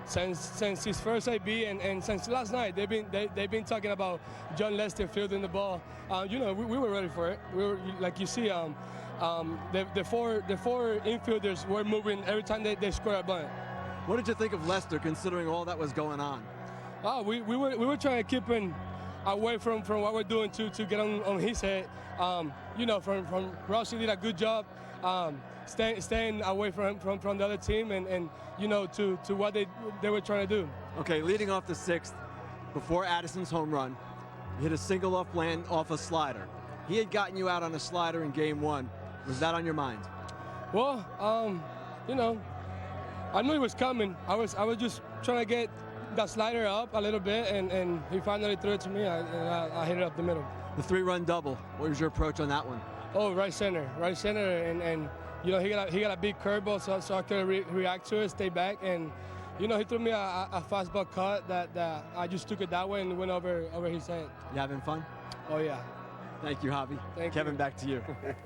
Since his first AB and since last night, they've been talking about John Lester fielding the ball. You know, we were ready for it. We were, like you see, the four infielders were moving every time they scored a bunt. What did you think of Lester, considering all that was going on? We were trying to keep him away from what we're doing to get on his head. You know, from Rossi did a good job staying away from the other team and you know, to what they were trying to do. Okay, leading off the 6th, before Addison's home run, you hit a single off a slider. He had gotten you out on a slider in game 1. Was that on your mind? Well, you know, I knew it was coming. I was just trying to get that slider up a little bit, and he finally threw it to me. I hit it up the middle. The 3-run double. What was your approach on that one? Oh, right center, and you know, he got a big curveball, so I could react to it, stay back, and you know, he threw me a fastball cut that I just took it that way and went over his head. You having fun? Oh yeah. Thank you, Javi. Kevin, back to you.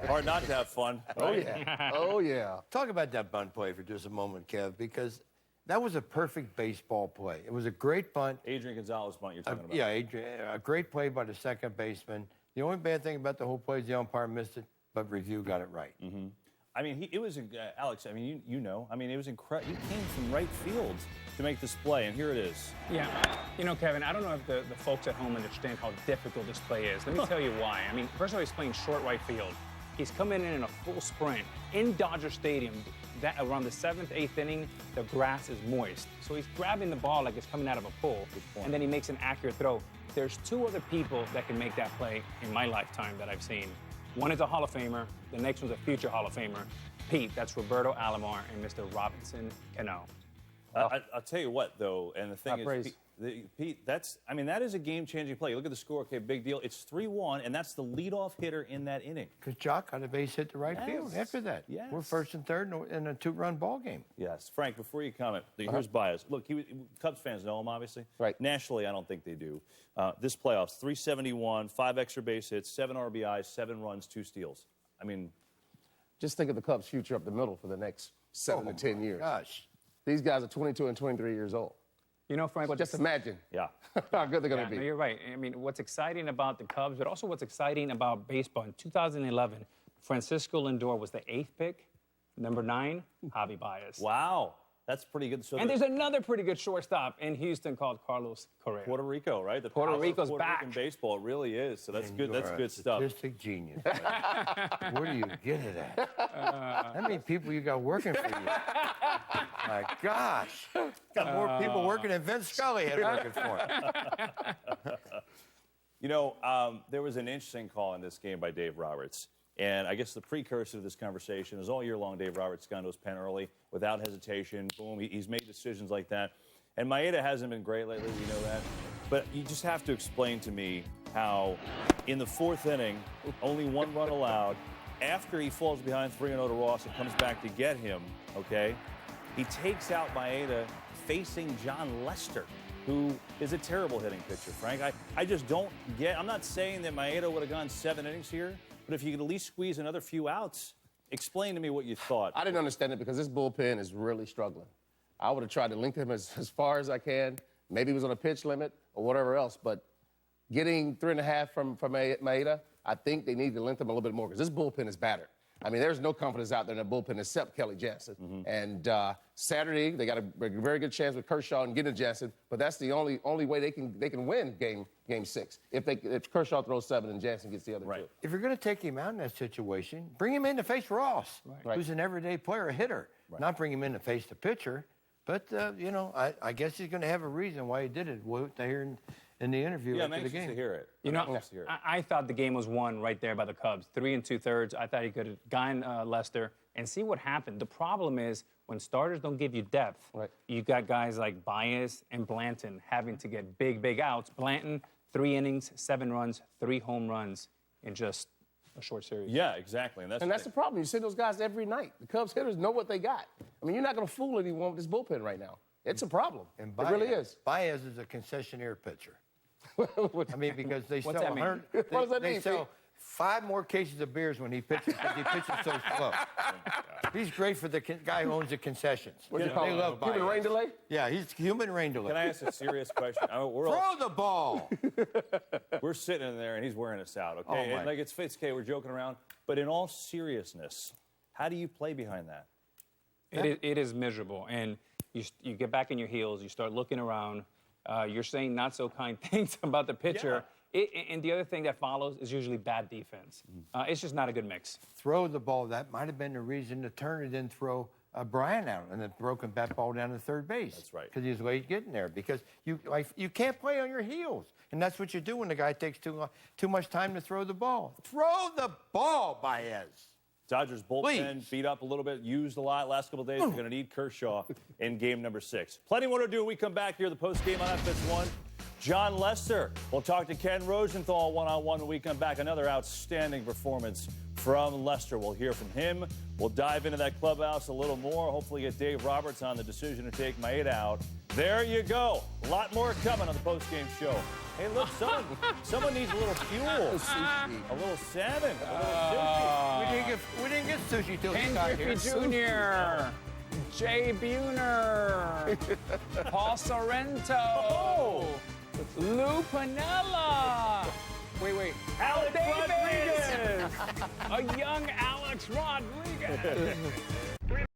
Hard not to have fun. Oh yeah. Oh yeah. Talk about that bunt play for just a moment, Kev, because that was a perfect baseball play. It was a great bunt. Adrian Gonzalez bunt you're talking about. Yeah, Adrian, a great play by the second baseman. The only bad thing about the whole play is the umpire missed it, but review got it right. Mm-hmm. I mean, it was, Alex, I mean, you know, I mean, it was incredible. He came from right field to make this play, and here it is. Yeah. You know, Kevin, I don't know if the folks at home understand how difficult this play is. Let me tell you why. I mean, first of all, he's playing short right field. He's coming in a full sprint in Dodger Stadium. That around the 7th, 8th inning, the grass is moist. So he's grabbing the ball like it's coming out of a pool, and then he makes an accurate throw. There's 2 other people that can make that play in my lifetime that I've seen. One is a Hall of Famer. The next one's a future Hall of Famer. Pete, that's Roberto Alomar and Mr. Robinson Cano. I'll tell you what, though, and the thing is, Pete, that is a game-changing play. You look at the score, okay, big deal. It's 3-1, and that's the leadoff hitter in that inning. Because Jock got a base hit to right field after that. Yes. We're 1st and 3rd in a 2-run ball game. Yes. Frank, before you comment, here's Baez. Look, Cubs fans know him, obviously. Right. Nationally, I don't think they do. This playoffs, 371, 5 extra base hits, 7 RBIs, 7 runs, 2 steals. I mean, just think of the Cubs' future up the middle for the next 7 to 10 years. Gosh. These guys are 22 and 23 years old. You know, Frank, just imagine how good they're going to be. No, you're right. I mean, what's exciting about the Cubs, but also what's exciting about baseball, in 2011, Francisco Lindor was the 8th pick. Number 9, Javi Baez. Wow. That's pretty good. So and there's another pretty good shortstop in Houston called Carlos Correa. Puerto Rico, right? The Puerto Rico's Puerto back. Rican baseball, it really is. So that's good. That's good stuff. Statistic genius. Where do you get it at? How many people you got working for you? My gosh. Got more people working than Vince Scully had working for him. You know, there was an interesting call in this game by Dave Roberts. And I guess the precursor to this conversation is all year long, Dave Roberts gone to his pen early without hesitation. Boom, he's made decisions like that. And Maeda hasn't been great lately, we know that. But you just have to explain to me how in the 4th inning, only 1 run allowed, after he falls behind 3-0 to Ross and comes back to get him, okay, he takes out Maeda facing John Lester, who is a terrible hitting pitcher, Frank. I just don't get, I'm not saying that Maeda would have gone 7 innings here, But if you could at least squeeze another few outs, explain to me what you thought. I didn't understand it because this bullpen is really struggling. I would have tried to link him as far as I can. Maybe he was on a pitch limit or whatever else, but getting 3.5 from Maeda, I think they need to lengthen him a little bit more because this bullpen is battered. I mean, there's no confidence out there in the bullpen except Kelly Jansen. And Saturday, they got a very good chance with Kershaw and getting Jansen, but that's the only way they can win game 6 if Kershaw throws 7 and Jansen gets the other 2. If you're going to take him out in that situation, bring him in to face Ross, who's an everyday player, a hitter. Not bring him in to face the pitcher. But, you know, I guess he's going to have a reason why he did it. We'll hear in the interview after the game. To hear it. You know, I thought the game was won right there by the Cubs. 3 2/3. I thought he could have gotten Lester and see what happened. The problem is when starters don't give you depth, you've got guys like Baez and Blanton having to get big outs. Blanton, 3 innings, 7 runs, 3 home runs in just a short series. Yeah, exactly. And that's the problem. You see those guys every night. The Cubs hitters know what they got. I mean, you're not going to fool anyone with this bullpen right now. It's a problem. And it really is. Baez is a concessionaire pitcher. I mean, because they What's sell that mean? 100. What does that they mean, sell 5 more cases of beers when he pitches because he pitches so slow. He's great for the guy who owns the concessions. What do you call they it? love Baez. Human rain delay? Yeah, he's human rain delay. Can I ask a serious question? Throw the ball. We're sitting in there and he's wearing us out, okay? Oh, And like it's okay, we're joking around. But in all seriousness, how do you play behind that? It is miserable. And you get back in your heels, you start looking around, you're saying not so kind things about the pitcher. And the other thing that follows is usually bad defense. It's just not a good mix. Throw the ball. That might have been the reason to turn it and throw Brian out and then broken bat ball down to third base. That's right. Because he was late getting there. Because you can't play on your heels. And that's what you do when the guy takes too much time to throw the ball. Throw the ball, Baez. Dodgers bullpen beat up a little bit, used a lot last couple of days. We're going to need Kershaw in game number 6. Plenty more to do when we come back here. The post game on FS1. John Lester. We'll talk to Ken Rosenthal one-on-one when we come back. Another outstanding performance from Lester. We'll hear from him. We'll dive into that clubhouse a little more. Hopefully get Dave Roberts on the decision to take Maeda out. There you go. A lot more coming on the post-game show. Hey, look, someone needs a little fuel. A little salmon. A little sushi. We didn't get sushi till he Ken got here. Griffey Jr., Jay Buhner, Paul Sorrento, Lou Piniella. Wait. Alex Rodriguez. A young Alex Rodriguez.